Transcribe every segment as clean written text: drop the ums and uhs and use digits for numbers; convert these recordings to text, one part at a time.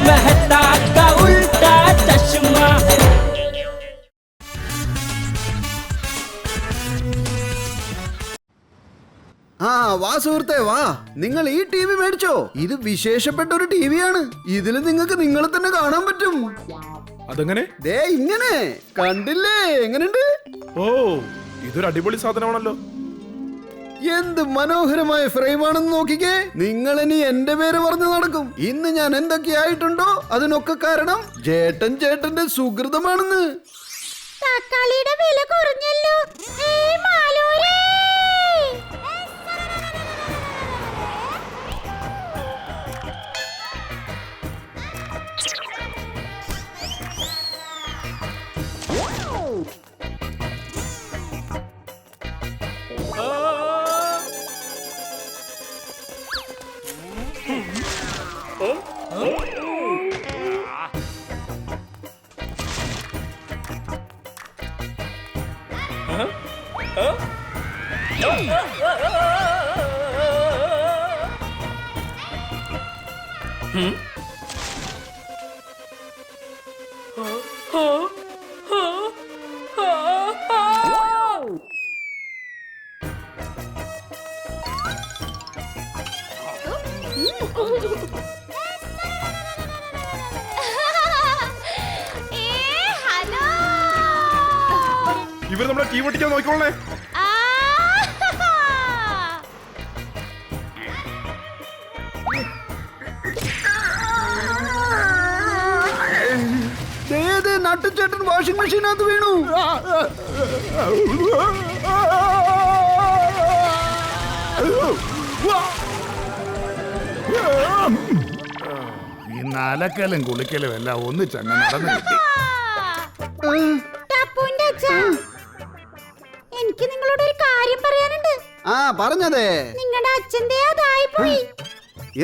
मेहता का उल्टा चश्मा। ആ വാ സുഹൃത്തെ വാ, നിങ്ങൾ ഈ ടി വി മേടിച്ചോ? ഇത് വിശേഷപ്പെട്ട ഒരു ടി വിയാണ്. ഇതിൽ നിങ്ങൾക്ക് നിങ്ങളെ തന്നെ കാണാൻ പറ്റും. അതെങ്ങനെ? ദേ ഇങ്ങനെ കണ്ടില്ലേ? എങ്ങനെയുണ്ട്? ഓ, ഇതൊരു അടിപൊളി സാധനമാണല്ലോ. എന്ത് മനോഹരമായ ഫ്രെയിമാണെന്ന് നോക്കിക്കേ. നിങ്ങൾ ഇനി എന്റെ പേര് പറഞ്ഞു നടക്കും. ഇന്ന് ഞാൻ എന്തൊക്കെയായിട്ടുണ്ടോ അതിനൊക്കെ കാരണം ചേട്ടന്റെ സുഹൃതമാണെന്ന്. തക്കാളിയുടെ വില കുറഞ്ഞല്ലോ. ഇവർ നമ്മളെ ടീം ഒട്ടിക്കാൻ നോക്കിക്കോളേ. നട്ടുചേട്ടൻ വാഷിംഗ് മെഷീനകത്ത് വീണു. ഈ നലക്കലും കുളിക്കലും എല്ലാം ഒന്നിച്ചങ്ങ് നടന്നു കിട്ടി. എനിക്ക് നിങ്ങളോട് ഒരു കാര്യം പറയാനുണ്ട്. ആ പറഞ്ഞതേ. നിങ്ങളുടെ അച്ഛന്റെ അതായി പോയി.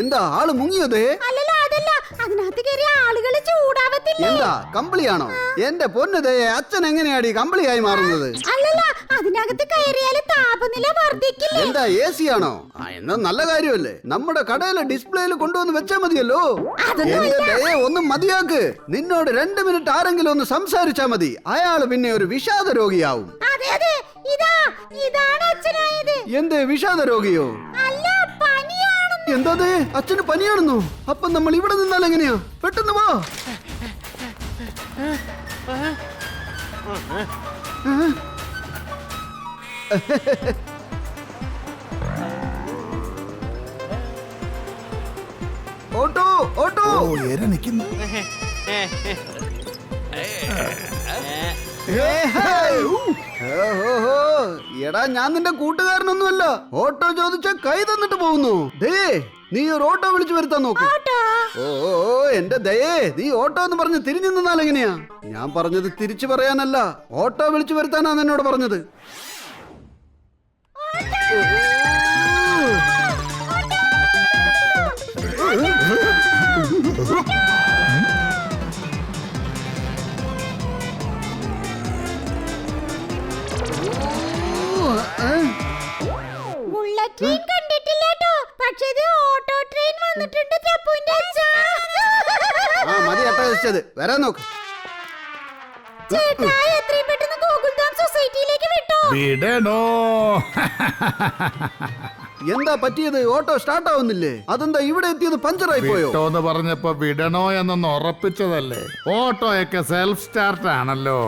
എന്താ ആള് മുങ്ങിയത്? അല്ലല്ല, അതല്ല. അതിനകത്ത് കയറിയ ആളുകള് ചൂടാവത്തില്ലേ? എന്താ കമ്പിളിയാണോ? എന്റെ പൊന്നതേ, അച്ഛൻ എങ്ങനെയാടി കമ്പിളിയായി മാറുന്നത്? അല്ലല്ല, അതിനകത്ത് കയറിയാല് താപനില വർദ്ധിക്കില്ലേ? എന്താ എ സി ആണോ? എന്നാ നല്ല കാര്യമല്ലേ. നമ്മുടെ കടയിലെ ഡിസ്പ്ലേയിൽ കൊണ്ടുവന്ന് വെച്ചാ മതിയല്ലോ. എന്റെ ദയെ ഒന്നും മതിയാക്ക്. നിന്നോട് 2 മിനിറ്റ് ആരെങ്കിലും ഒന്ന് സംസാരിച്ചാ മതി. അയാള് പിന്നെ ഒരു വിഷാദ രോഗിയാവും. അതെ അതെ, ഇതാണ് അച്ഛനായത്. എന്ത് വിഷാദ രോഗിയോ? അല്ല, പനിയാണെന്ന്. എന്താ അച്ഛന് പനിയാണെന്നോ? അപ്പൊ നമ്മൾ ഇവിടെ നിന്നാൽ എങ്ങനെയാ? പെട്ടെന്ന് വാ. Auto auto. നിൽക്കുന്നു. എടാ, ഞാൻ നിന്റെ കൂട്ടുകാരനൊന്നുമല്ല. ഓട്ടോ ചോദിച്ച കൈ തന്നിട്ട് പോകുന്നു. ദേ, നീ ഒരു ഓട്ടോ വിളിച്ചു വരുത്താൻ നോക്കൂ. ഓ എന്റെ ദയേ, നീ ഓട്ടോ എന്ന് പറഞ്ഞ് തിരിഞ്ഞു നിന്നാൽ എങ്ങനെയാ? ഞാൻ പറഞ്ഞത് തിരിച്ചു പറയാനല്ല, ഓട്ടോ വിളിച്ചു വരുത്താനാണ് എന്നോട് പറഞ്ഞത്. ബുള്ളറ്റ് ട്രെയിൻ കണ്ടിട്ടില്ലേട്ടോ, പക്ഷേ ഇത് ഓട്ടോ ട്രെയിൻ വന്നിട്ടുണ്ട്. ചപ്പുവിന്റെ അച്ഛാ. ആ മതി അട്ടഹസിച്ചത്, വരാൻ നോക്ക്. ചേട്ടാ, എത്രയും പെട്ടെന്ന് ഗോകുൽധാം സൊസൈറ്റിയിലേക്ക് വിട്ടോ. വിടണോ? എന്താ പറ്റിയത്? ഓട്ടോ സ്റ്റാർട്ട് ആവുന്നില്ലേ? അതെന്താ ഇവിടെ എത്തിയത് പഞ്ചറായി പോയോ? വിട്ടോന്ന് പറഞ്ഞപ്പോ വിടണോ എന്നൊന്ന് ഉറപ്പിച്ചതല്ലേ. ഓട്ടോയൊക്കെ സെൽഫ് സ്റ്റാർട്ട് ആണല്ലോ.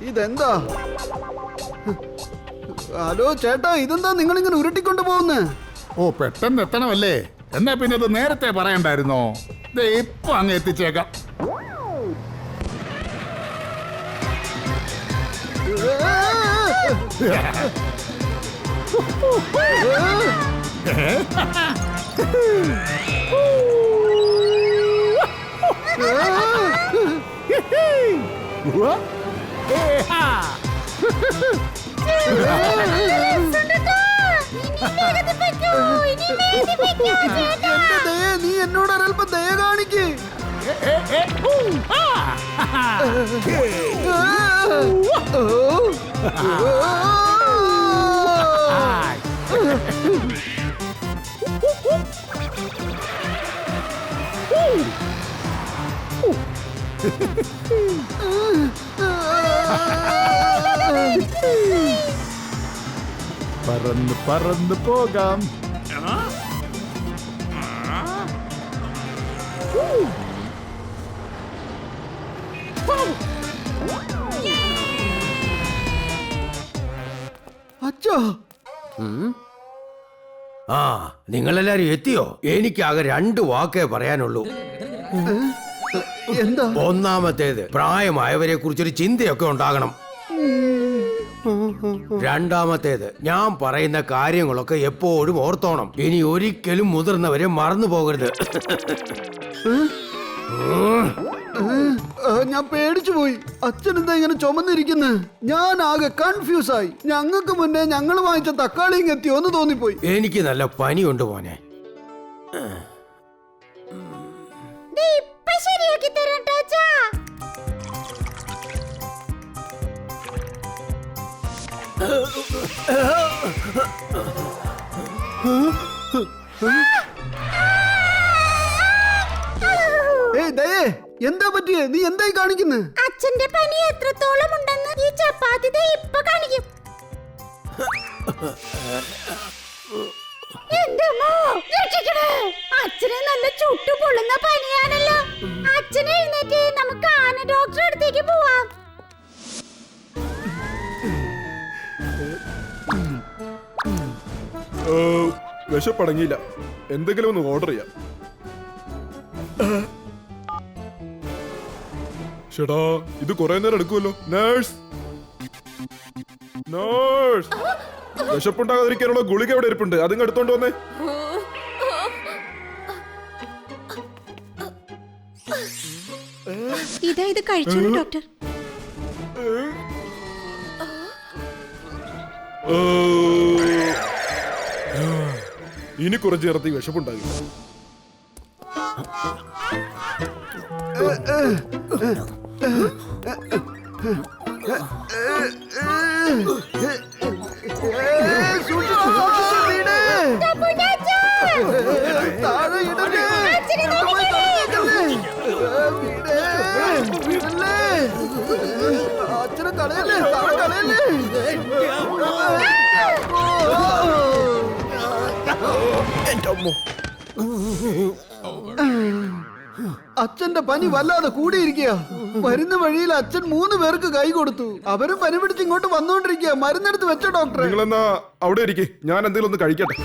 ഇതെന്താ? ഹലോ ചേട്ടാ, ഇതെന്താ നിങ്ങളിങ്ങനെ ഉരുട്ടിക്കൊണ്ട് പോകുന്നേ? ഓ, പെട്ടെന്ന് എത്തണമല്ലേ? എന്നാ പിന്നെ ഇത് നേരത്തെ പറയണ്ടായിരുന്നോ? ഇപ്പൊ അങ്ങ് എത്തിച്ചേക്കാം. നീ എന്നോട് ഒരൽപ്പം ദയ കാണിക്കേ. പറന്ന് പറന്ന് പോകാം. അച്ഛാ, ആ നിങ്ങളെല്ലാരും എത്തിയോ? എനിക്കാകെ 2 വാക്കേ പറയാനുള്ളൂ. എന്താ? ഒന്നാമത്തേത്, പ്രായമായവരെ കുറിച്ചൊരു ചിന്തയൊക്കെ ഉണ്ടാകണം. രണ്ടാമത്തേത്, ഞാൻ പറയുന്ന കാര്യങ്ങളൊക്കെ എപ്പോഴും ഓർത്തോണം. ഇനി ഒരിക്കലും മുതിർന്നവരെ മറന്നു പോകരുത്. ഞാൻ പേടിച്ചു പോയി. അച്ഛൻ എന്താ ഇങ്ങനെ ചുമന്നിരിക്കുന്നത്? ഞാൻ ആകെ കൺഫ്യൂസ് ആയി. ഞങ്ങൾക്ക് മുന്നേ ഞങ്ങൾ വാങ്ങിച്ച തക്കാളിയും എത്തിയോ എന്ന് തോന്നിപ്പോയി. എനിക്ക് നല്ല പനിയുണ്ട് മോനെ. ഇപ്പൊ ശരിയാക്കി തരാട്ടോ അച്ഛാ. ദയേ, എന്താ പറ്റിയേ? നീ എന്തായി കാണിക്കുന്നത്? അച്ഛന്റെ പനി എത്രത്തോളം ഉണ്ടെന്ന് ഈ ചപ്പാത്തി ദേ ഇപ്പൊ കാണിക്കും. എന്റെ അമ്മോ, രക്ഷിക്കണേ. അച്ഛന് നല്ല ചുട്ടു പൊള്ളുന്ന പനിയാണല്ലോ. അച്ഛൻ എഴുന്നേറ്റ് നമുക്ക് ആന ഡോക്ടറെ അടുത്തേക്ക് പോവാം. വിശപ്പടങ്ങിയില്ല. എന്തെങ്കിലും ഒന്ന് ഓർഡർ ചെയ്യാം. ഷെടാ, ഇത് കുറെ നേരം എടുക്കുമല്ലോ. നേഴ്സ്, നേഴ്സ്, വിശപ്പുണ്ടാകാതിരിക്കാനുള്ള ഗുളിക എവിടെ ഇരിപ്പുണ്ട്? അതിങ്ങ് എടുത്തോണ്ട് വന്നേ. ഇതാ ഇത് കഴിച്ചോളൂ ഡോക്ടർ. ഇനി കുറച്ച് നേരത്തെ വിശപ്പുണ്ടാകില്ല. അച്ഛനെ കളയല്ലേ, കളയല്ലേ. അച്ഛന്റെ പനി വല്ലാതെ കൂടിയിരിക്കുക. വരുന്ന വഴിയിൽ അച്ഛൻ 3 പേർക്ക് കൈ കൊടുത്തു. അവരും പനി പിടിച്ച് ഇങ്ങോട്ട് വന്നോണ്ടിരിക്കുക. മരുന്നെടുത്ത് വെച്ചോ ഡോക്ടറെ. നിങ്ങളെന്നാ അവിടെ ഇരിക്കേ, ഞാൻ എന്തെങ്കിലും ഒന്ന് കഴിക്കട്ടെ.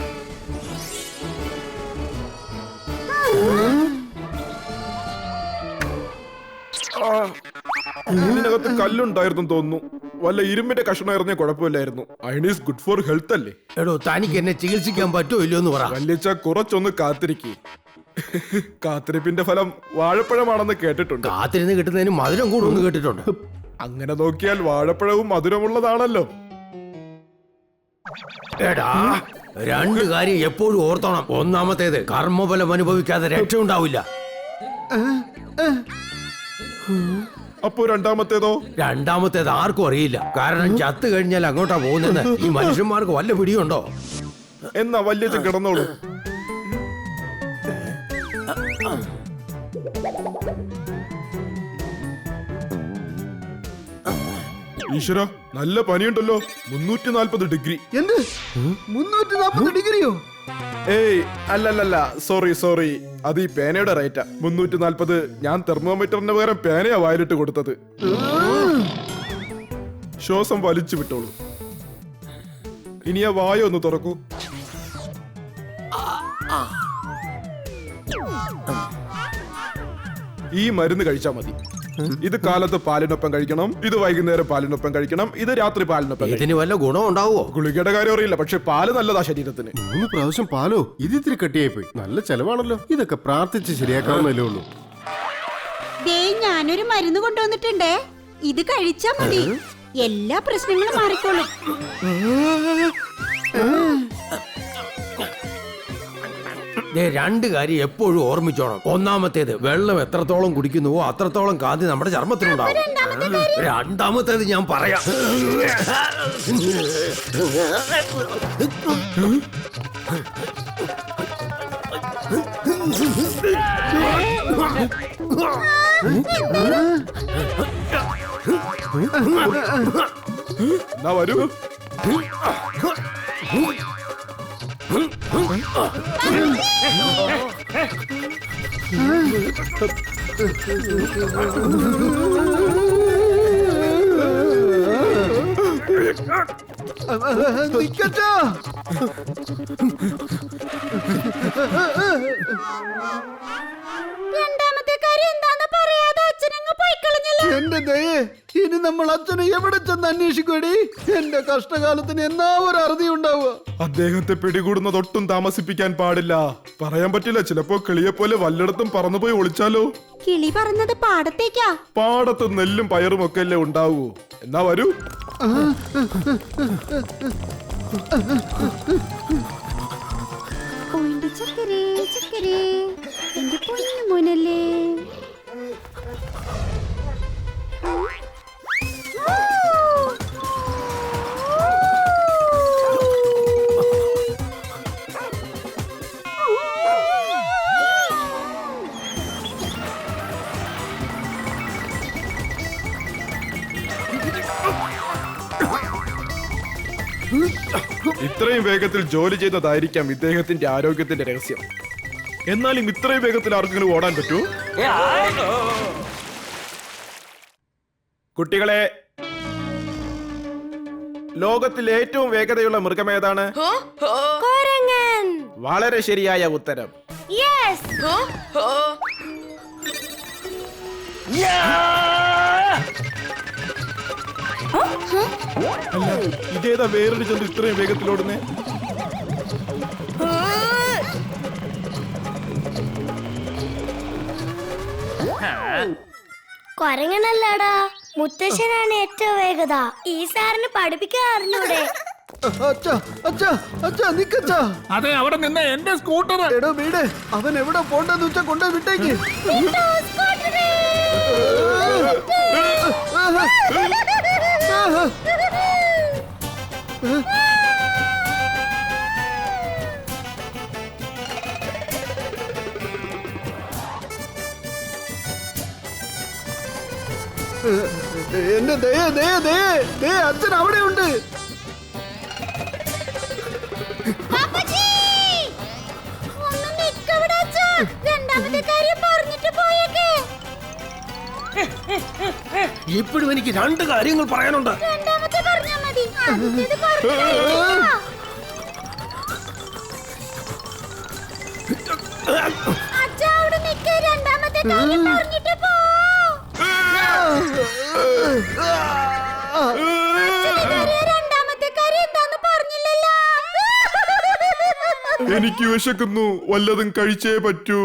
ഇതിനകത്ത് കല്ലുണ്ടായിരുന്നു തോന്നുന്നു. വല്ല ഇരുമ്പിന്റെ കഷ്ണമായിരുന്നേ കുഴപ്പമില്ലായിരുന്നു. Iron is good for health അല്ലേ? എടോ, തനിക്ക് എന്നെ ചികിത്സിക്കാൻ പറ്റുമോ ഇല്ലയോ എന്ന് പറ. വല്യച്ച കുറച്ചൊന്ന് കാത്തിരിക്കേ. കാത്തിരിപ്പിന്റെ ഫലം വാഴപ്പഴമാണെന്ന് കേട്ടിട്ടുണ്ട്. കാത്തിരുന്ന് കിട്ടുന്നതിന് മധുരം കൂടുമെന്ന് കേട്ടിട്ടുണ്ട്. അങ്ങനെ നോക്കിയാൽ വാഴപ്പഴവും മധുരമുള്ളതാണല്ലോ. എടാ, 2 കാര്യം എപ്പോഴും ഓർത്തോണം. ഒന്നാമത്തേത്, കർമ്മഫലം അനുഭവിക്കാതെ രക്ഷ ഉണ്ടാവില്ല. അപ്പോ രണ്ടാമത്തേതോ? രണ്ടാമത്തേത് ആർക്കും അറിയില്ല. കാരണം ചത്തു കഴിഞ്ഞാൽ അങ്ങോട്ടാ പോകുന്നത്. ഈ മനുഷ്യന്മാർക്ക് വല്ല പിടിയുണ്ടോ? എന്നാ വല്യച്ഛൻ കിടന്നോളൂ. ഈശ്വര, നല്ല പനിയുണ്ടല്ലോ. 340 ഡിഗ്രി. എന്ത് 340 ഡിഗ്രിയോ? ഏയ് അല്ലല്ല, സോറി, അത് ഈ പേനയുടെ റേറ്റാ. 340. ഞാൻ തെർമോമീറ്ററിന് പകരം പേനയാ വായിലിട്ട് കൊടുത്തത്. ശ്വാസം വലിച്ചു വിട്ടോളൂ. ഇനി ആ വായ ഒന്ന് തുറക്കൂ. ഈ മരുന്ന് കഴിച്ചാ മതി. ഇത് കാലത്ത് പാലിനൊപ്പം കഴിക്കണം, ഇത് വൈകുന്നേരം പാലിനൊപ്പം കഴിക്കണം, ഇത് രാത്രി പാലിനൊപ്പം കഴിക്കണം. ഇതിന് വല്ല ഗുണം ഉണ്ടാവോ? ഗുളികയുടെ കാര്യം അറിയില്ല, പക്ഷെ പാല് നല്ലതാ ശരീരത്തിന്. 3 പ്രാവശ്യം പാലോ? ഇത് ഇത്തിരി കട്ടിയായി പോയി. നല്ല ചെലവാണല്ലോ. ഇതൊക്കെ പ്രാർത്ഥിച്ച് ശരിയാക്കാവുന്നല്ലേ ഉള്ളൂ. ദേ, ഞാനൊരു മരുന്ന് കൊണ്ടുവന്നിട്ടുണ്ടേ. ഇത് കഴിച്ചാ മതി, എല്ലാ പ്രശ്നങ്ങളും മാറിക്കോളും. ദേ 2 കാര്യം എപ്പോഴും ഓർമ്മിച്ചോണം. ഒന്നാമത്തേത്, വെള്ളം എത്രത്തോളം കുടിക്കുന്നുവോ അത്രത്തോളം കാന്തി നമ്മുടെ ചർമ്മത്തിനുണ്ടാവും. രണ്ടാമത്തേത് ഞാൻ പറയാം. എന്നാ വരൂ. നിക്കച്ചാ. രണ്ടാമത്തെ കാര്യം എന്താന്ന് പറയാതെ അച്ഛനങ്ങ് പോയി കളഞ്ഞല്ലോ. എന്റെ ദയേ, ഇനി നമ്മൾ അച്ഛനെ എവിടെ ചെന്ന് അന്വേഷിക്കൂടി? എന്റെ കഷ്ടകാലത്തിന് എന്നാ ഒരു അറുതി ഉണ്ടാവുക. അദ്ദേഹത്തെ പിടികൂടുന്നതൊട്ടും താമസിപ്പിക്കാൻ പാടില്ല. പറയാൻ പറ്റില്ല, ചിലപ്പോ കിളിയെ പോലെ വല്ലയിടത്തും പറന്നുപോയി ഒളിച്ചാലോ. കിളി പറഞ്ഞത് പാടത്തേക്കാ. പാടത്ത് നെല്ലും പയറും ഒക്കെ അല്ലേ ഉണ്ടാവൂ. എന്നാ വരൂ. ഓന്റെ ചക്കരേ ചക്കരേ, എന്റെ പൊന്നു മോനല്ലേ. ഇത്രയും വേഗത്തിൽ ജോലി ചെയ്യുന്നതായിരിക്കാം ഇദ്ദേഹത്തിന്റെ ആരോഗ്യത്തിന്റെ രഹസ്യം. എന്നാലും ഇത്രയും വേഗത്തിൽ ആർക്കെങ്കിലും ഓടാൻ പറ്റൂ? കുട്ടികളെ, ലോകത്തിൽ ഏറ്റവും വേഗതയുള്ള മൃഗം ഏതാണ്? കുരങ്ങൻ. വളരെ ശരിയായ ഉത്തരം. യെസ്. അല്ല, ഇതേതാ വേറൊരു ചെന്ന് ഇത്രയും വേഗത്തിൽ ഓടുന്നേ? കൊരങ്ങനല്ലടാ, മുത്തശ്ശനാണ് ഏറ്റവും വേഗത. ഈ സാറിന് പഠിപ്പിക്കാൻ അറിഞ്ഞൂടെ? അച്ഛാ അച്ഛാ അച്ഛാ, നിക്കച്ചാ. അതെ, അവിടെ നിന്ന് എന്റെ സ്കൂട്ടർ. എടോ വീട്, അവൻ എവിടെ പോണ്ടെന്ന് വെച്ചാ കൊണ്ടേ വിട്ടേക്ക്. എന്റെ ദയ ദയ ദയ ദയ, അച്ഛൻ അവിടെയുണ്ട്. ഒന്ന് നിക്കവിടെ അച്ഛാ. രണ്ടാമത്തെ കാര്യം പറഞ്ഞിട്ട് പോയേക്കേ. ഇപ്പോഴും എനിക്ക് 2 കാര്യങ്ങൾ പറയാനുണ്ട്. രണ്ടാമത്തെ പറഞ്ഞാ മതി. ആദ്യത്തേത് പറഞ്ഞില്ല. അച്ഛാ അവിടെ നിക്ക്. രണ്ടാമത്തെ കാര്യം പറഞ്ഞിട്ട് പോ. രണ്ടാമത്തെ കാര്യം എന്താന്ന് പറഞ്ഞില്ലല്ലോ. എനിക്ക് വിശക്കുന്നു, വല്ലതും കഴിച്ചേ പറ്റൂ.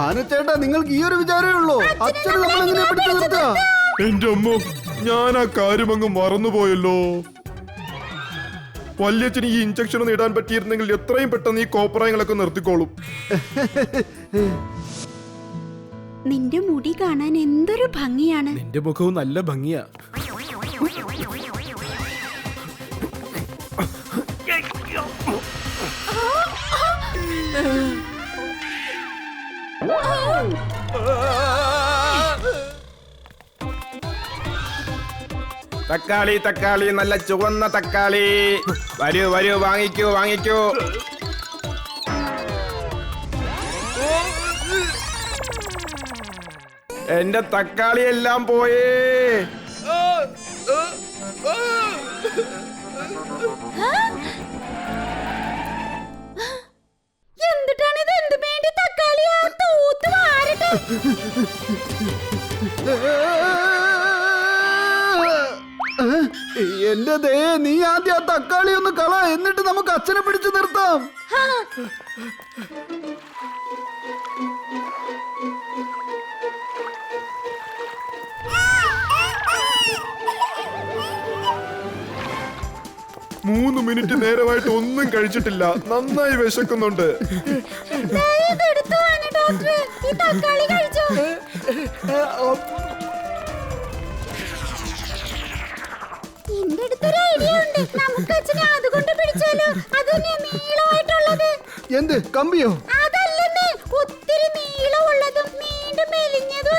ആനച്ചേട്ടാ, നിങ്ങൾക്ക് ഈ ഒരു വിചാരമേ ഉള്ളൂ? അച്ഛനെ നമ്മളെങ്ങനെ പിടിച്ചു നിർത്തുക? എന്റെ അമ്മ, ഞാൻ ആ കാര്യം അങ്ങ് മറന്നുപോയല്ലോ. വല്യച്ഛന് ഈ ഇഞ്ചക്ഷൻ ഒന്ന് ഇടാൻ പറ്റിയിരുന്നെങ്കിൽ എത്രയും പെട്ടെന്ന് ഈ കോപ്രായങ്ങളൊക്കെ നിർത്തിക്കോളും. നിന്റെ മുടി കാണാൻ എന്തൊരു ഭംഗിയാണ്. നിന്റെ മുഖവും നല്ല ഭംഗിയാ. തക്കാളി തക്കാളി, നല്ല ചുവന്ന തക്കാളി. വരൂ വരൂ, വാങ്ങിക്കൂ വാങ്ങിക്കൂ. എന്റെ തക്കാളി എല്ലാം പോയേ. എന്തിട്ടാണ് ഇത്? എന്ത് വേണ്ടി തക്കാളിയാ? തൂത്ത് വാരട്ടെ. എന്റെ ദേ, നീ ആദ്യം ആ തക്കാളി ഒന്ന് കള, എന്നിട്ട് നമുക്ക് അച്ഛനെ പിടിച്ചു നിർത്താം. 3 മിനിറ്റ് നേരമായിട്ട് ഒന്നും കഴിച്ചിട്ടില്ല. നന്നായി വിശക്കുന്നുണ്ട്. ദേ, ഇതെടുത്തോ ആന ഡോക്ടറെ. ഈ തക്കാളി കഴിച്ചോ. എന്റെ അടുത്തൊരു ഐഡിയ ഉണ്ട്. നമുക്ക് അച്ഛനെ അതുകൊണ്ട് പിടിച്ചാലോ? അതന്നെ നീളമായിട്ടുള്ളത്. എന്ത് കമ്പിയോ? അതല്ലെന്നേ, ഒത്തിരി നീളമുള്ളതും നീണ്ടു മെലിഞ്ഞതും.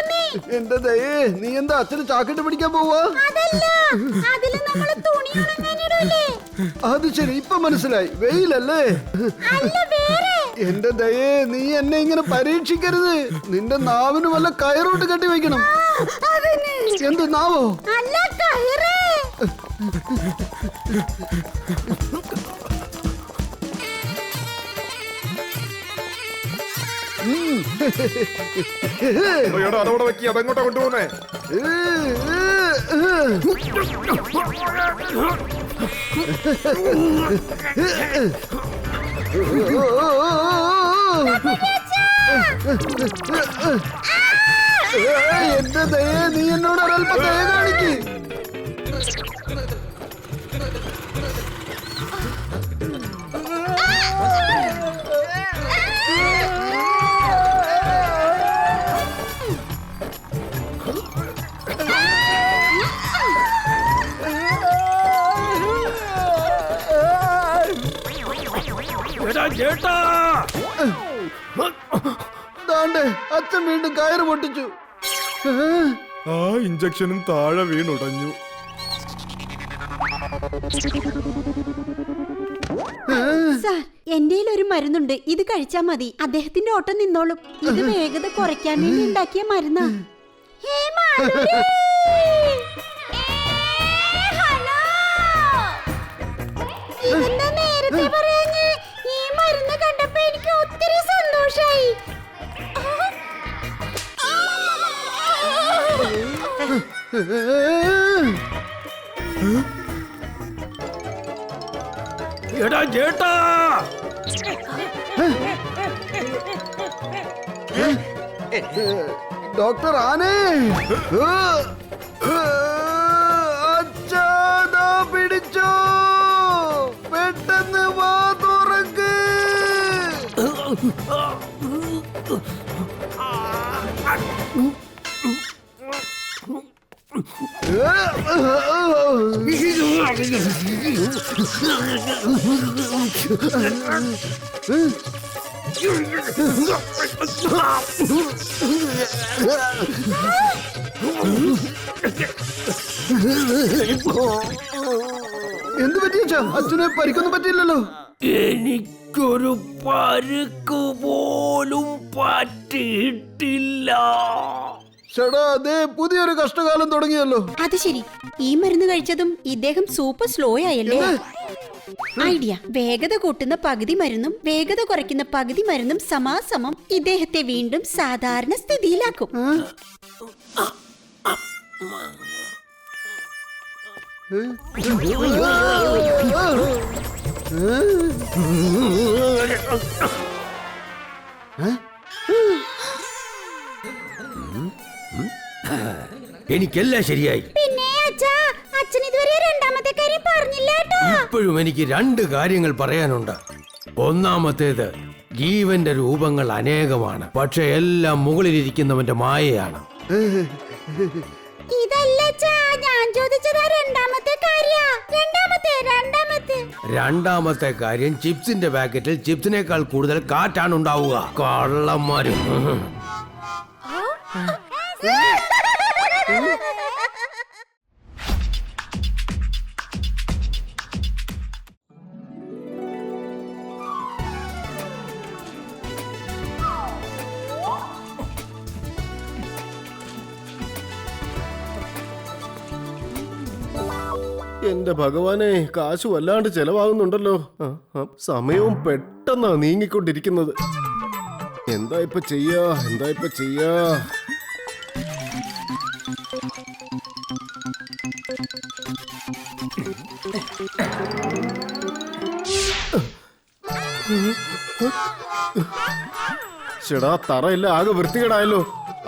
എന്റെ ദയേ, നീ എന്താ അച്ഛന് ചാക്കിട്ട് പിടിക്കാൻ പോവാ? അതല്ല, അതില് നമ്മള് തുണി ഉണങ്ങാനിടൂലേ? അത് ശരി, ഇപ്പൊ മനസ്സിലായി. വെയിലല്ലേ? അല്ല, വേറെ. എന്റെ ദയേ, നീ എന്നെ ഇങ്ങനെ പരീക്ഷിക്കരുത്. നിന്റെ നാവിന് വല്ല കയറോട്ട് കെട്ടി വെക്കണം. അതന്നെ. എന്ത് നാവോ? അല്ല, കയറ്. എടാ, അതവിടെ വെക്കി. അതെങ്ങോട്ടാ കൊണ്ടുപോകുന്നേ? എന്റെ ദയേ, നീ എന്നോട് ഒരൽപ്പം ദയ കാണിക്ക്. ദാണ്ടേ, അച്ഛൻ വീണ്ടും കയറ് പൊട്ടിച്ചു. ആ ഇഞ്ചക്ഷനും താഴെ വീണുടഞ്ഞു. സാർ, എന്റെ ഒരു മരുന്നുണ്ട്. ഇത് കഴിച്ചാ മതി. അദ്ദേഹത്തിന്റെ ഓട്ടം നിന്നോളും. ഇത് വേഗത കുറയ്ക്കാൻ വേണ്ടി ഉണ്ടാക്കിയ മരുന്നാ. ഇതെന്താ നേരത്തെ പറയാഞ്ഞേ? ഈ മരുന്ന് കണ്ടപ്പോ എനിക്ക് ഒത്തിരി സന്തോഷായി. എടാ ചേട്ടാ, ഡോക്ടർ ആനേ, അച്ഛാ, ദാ പിടിച്ചോ. പെട്ടെന്ന് വാ തുറക്ക്. എന്ത് പറ്റിയ? അച്ഛനെ പരിക്കൊന്നും പറ്റിയില്ലല്ലോ. എനിക്കൊരു പരുക്ക് പോലും പറ്റിയിട്ടില്ല. ചേടാ, അതേ പുതിയൊരു കഷ്ടകാലം തുടങ്ങിയല്ലോ. അത് ശരി, ഈ മരുന്ന് കഴിച്ചതും ഇദ്ദേഹം സൂപ്പർ സ്ലോ ആയല്ലേ? ഐഡിയ: വേഗത കൂട്ടുന്ന പകുതി മരുന്നും വേഗത കുറയ്ക്കുന്ന പകുതി മരുന്നും സമാസമം ഇദ്ദേഹത്തെ വീണ്ടും സാധാരണ സ്ഥിതിയിലാക്കും. എനിക്കെല്ലാം ശരിയായി. പിന്നെ അച്ഛൻ ഇതുവരെ രണ്ടാമത്തെ കാര്യം പറഞ്ഞില്ല കേട്ടോ. ഇപ്പോഴും എനിക്ക് 2 കാര്യങ്ങൾ പറയാനുണ്ട്. ഒന്നാമത്തേത്, ജീവന്റെ രൂപങ്ങൾ അനേകമാണ്, പക്ഷെ എല്ലാം മുകളിലിരിക്കുന്നവന്റെ മായയാണ്. ഇതല്ല ഞാൻ ചോദിച്ചത് രണ്ടാമത്തെ കാര്യ. രണ്ടാമത്തെ കാര്യം, ചിപ്സിന്റെ പാക്കറ്റിൽ ചിപ്സിനേക്കാൾ കൂടുതൽ കാറ്റാണ് ഉണ്ടാവുക. കള്ളന്മാരും. എന്റെ ഭഗവാനെ, കാശ് വല്ലാണ്ട് ചെലവാകുന്നുണ്ടല്ലോ. സമയവും പെട്ടെന്നാ നീങ്ങിക്കൊണ്ടിരിക്കുന്നത്. എന്താ ഇപ്പൊ ചെയ്യാ? ചേടാ, തറയില്ല, ആകെ വൃത്തികേടായല്ലോ.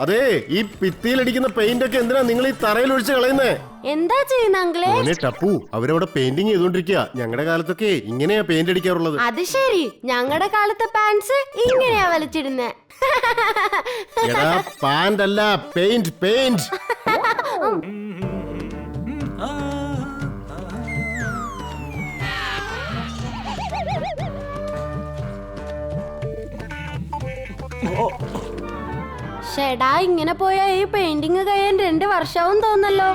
അതെ, ഈ ഭിത്തിയിലടിക്കുന്ന പെയിന്റ് ഒക്കെ എന്തിനാ നിങ്ങൾ ഈ തറയിൽ ഒഴിച്ച് കളയുന്നേ? എന്താ ചെയ്യുന്ന അങ്കിളെ? മോനെ ടപ്പു, അവരവിടെ പെയിന്റിങ് ചെയ്തോണ്ടിരിക്കുക. ഞങ്ങളുടെ കാലത്തൊക്കെ ഇങ്ങനെയാ പെയിന്റ് അടിക്കാറുള്ളത്. അത് ശരി, ഞങ്ങളുടെ കാലത്തെ പാൻസ് ഇങ്ങനെയാ വലിച്ചിടുന്നേ. എടാ പാന്റ് അല്ല, പെയിന്റ് പെയിന്റ്. ഷെടാ, ഇങ്ങനെ പോയാ ഈ പെയിന്റിങ് കഴിയാൻ 2 വർഷവും തോന്നല്ലോ.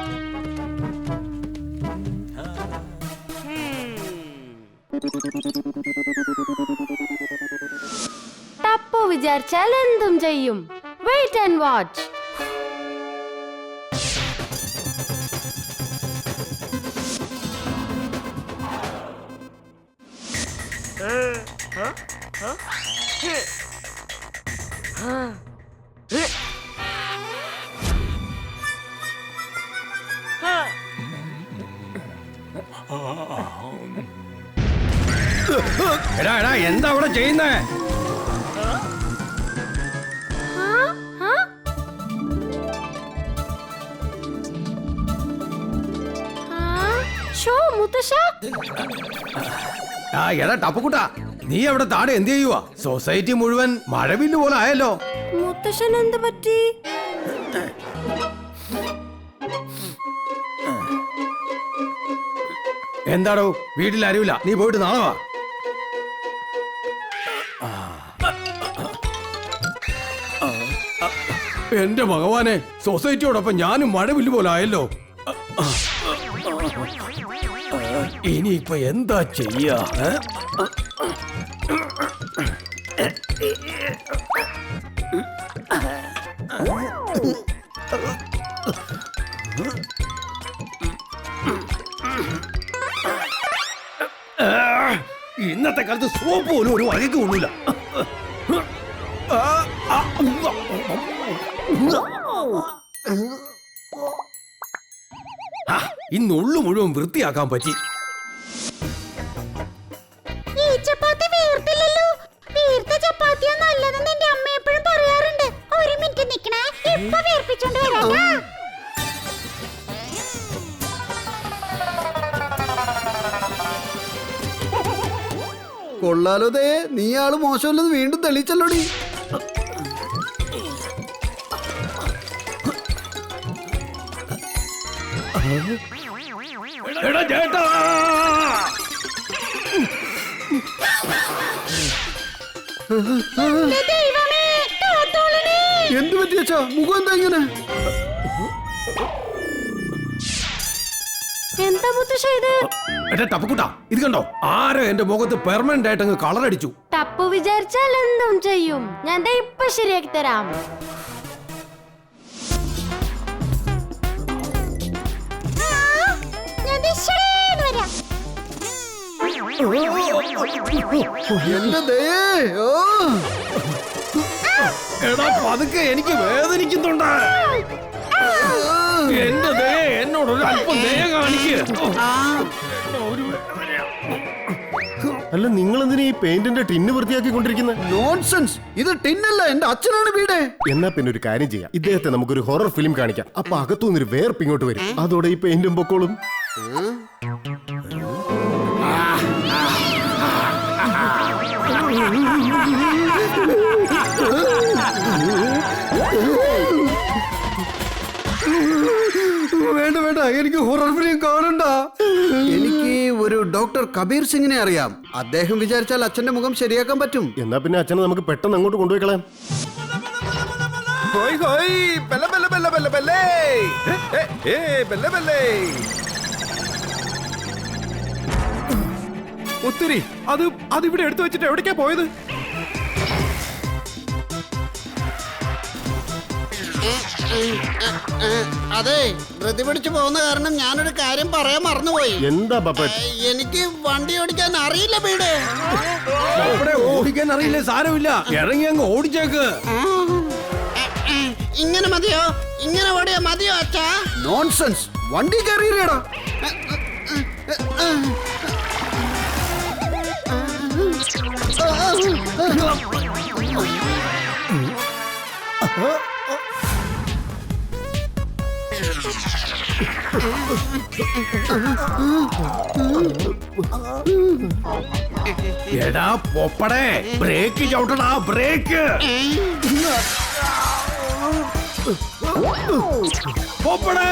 ടപ്പു വിചാരിച്ചാൽ എന്തും ചെയ്യും. Wait and watch. എടാ എടാ, എന്താ അവിടെ ചെയ്യുന്നേ? എടാ ടപ്പുക്കുട്ട, നീ അവിടെ താഴെ എന്ത് ചെയ്യുവാ? സൊസൈറ്റി മുഴുവൻ മഴവില്ല് പോലെ ആയല്ലോ. മുത്തശ്ശൻ എന്ത് പറ്റി? എന്താടോ, വീട്ടിൽ ആരുമില്ല, നീ പോയിട്ട് നാളെ വാ. എന്റെ ഭഗവാനെ, സൊസൈറ്റിയോടൊപ്പം ഞാനും മഴവില്ല് പോലെ ആയല്ലോ. ഇനിയിപ്പൊ എന്താ ചെയ്യാ? ഇന്നത്തെ കാലത്ത് സോപ്പ് പോലും ഒരു വഴിക്ക് കൊള്ളൂല. ഇന്നുള്ളു മുഴുവൻ വൃത്തിയാക്കാൻ പറ്റി. ഈ ചപ്പാത്തി വീർത്തില്ലല്ലോ. വീർത്ത ചപ്പാത്തിയാ നല്ലതെന്ന് എന്റെ അമ്മ എപ്പോഴും പറയാറുണ്ട്. ഒരു മിനിറ്റ് നിക്കണേ, ഇപ്പൊ വീർപ്പിച്ചോണ്ട് വരാം. കൊള്ളാലോ ദേ, നീ ആള് മോശമല്ലെന്ന് വീണ്ടും തെളിയിച്ചല്ലോടി. എടാ ചേട്ടാ, എന്ത് പറ്റിയച്ചാ? മുഖം എന്താ ഇങ്ങനെ? എന്താ മുത്തശ്ശ ഇത്? എടാ ടപ്പുക്കുട്ട, ഇത് കണ്ടോ? ആരോ എന്റെ മുഖത്ത് പെർമനന്റ് ആയിട്ട് അങ്ങ് കളർ അടിച്ചു. ടപ്പു വിചാരിച്ചാൽ എന്തും ചെയ്യും. ഞാൻ ദേ ഇപ്പൊ ശരിയാക്കി തരാം. എന്റെ ദയേ, ഓ എടാ പതുക്കെ, എനിക്ക് വേദനിക്കുന്നുണ്ട്. എന്റെ ദയ, എന്നോടൊരു അല്പം ദയ കാണിക്ക്. അല്ല, നിങ്ങൾ എന്തിനാ ഈ പെയിന്റിന്റെ ടിന്ന് വൃത്തിയാക്കിക്കൊണ്ടിരിക്കുന്നത്? നോൺസെൻസ്, ഇത് ടിന്നല്ല, എന്റെ അച്ഛനാണ് വീട്. എന്നാ പിന്നെ ഒരു കാര്യം ചെയ്യാം, ഇദ്ദേഹത്തെ നമുക്കൊരു ഹൊറർ ഫിലിം കാണിക്കാം. അപ്പൊ അകത്തുനിന്നൊരു വേർപ്പ് ഇങ്ങോട്ട് വരും, അതോടെ ഈ പെയിന്റും പൊക്കോളും. വേണ്ട വേണ്ട, എനിക്ക് ഹൊറർ ഫിലിം കാണണ്ട. എനിക്ക് ഒരു ഡോക്ടർ കബീർ സിംഗിനെ അറിയാം. അദ്ദേഹം വിചാരിച്ചാൽ അച്ഛന്റെ മുഖം ശരിയാക്കാൻ പറ്റും. എന്നാ പിന്നെ അച്ഛനെ നമുക്ക് പെട്ടെന്ന് അങ്ങോട്ട് കൊണ്ടുപോയിക്കളയാം. ഹോയ് ഹോയ്, ബെല്ല ബെല്ല ബെല്ല ബെല്ല ബെല്ലേ. ബെല്ല ബെല്ലേ. ഒത്തിരി അതിവിടെ എടുത്തു വെച്ചിട്ട് എവിടേക്കാ പോയത്? അതെ, ധൃതി പിടിച്ചു പോകുന്ന കാരണം ഞാനൊരു കാര്യം പറയാൻ മറന്നുപോയി. എന്താ പപ്പറ്റ്? എനിക്ക് വണ്ടി ഓടിക്കാൻ അറിയില്ല വീട്. അവിടെ ഓടിക്കാൻ അറിയില്ലേ? സാരമില്ല, ഇറങ്ങി അങ്ങ് ഓടിച്ചേക്ക്. ഇങ്ങനെ മതിയോ? ഇങ്ങനെ ഓടിയാ മതിയോ അച്ഛാ? നോൺസെൻസ്, വണ്ടി കയറിയില്ലേടാ. എടാ പൊപ്പടേ, ബ്രേക്ക് ചവിട്ടടാ, ബ്രേക്ക്. പൊപ്പടേ.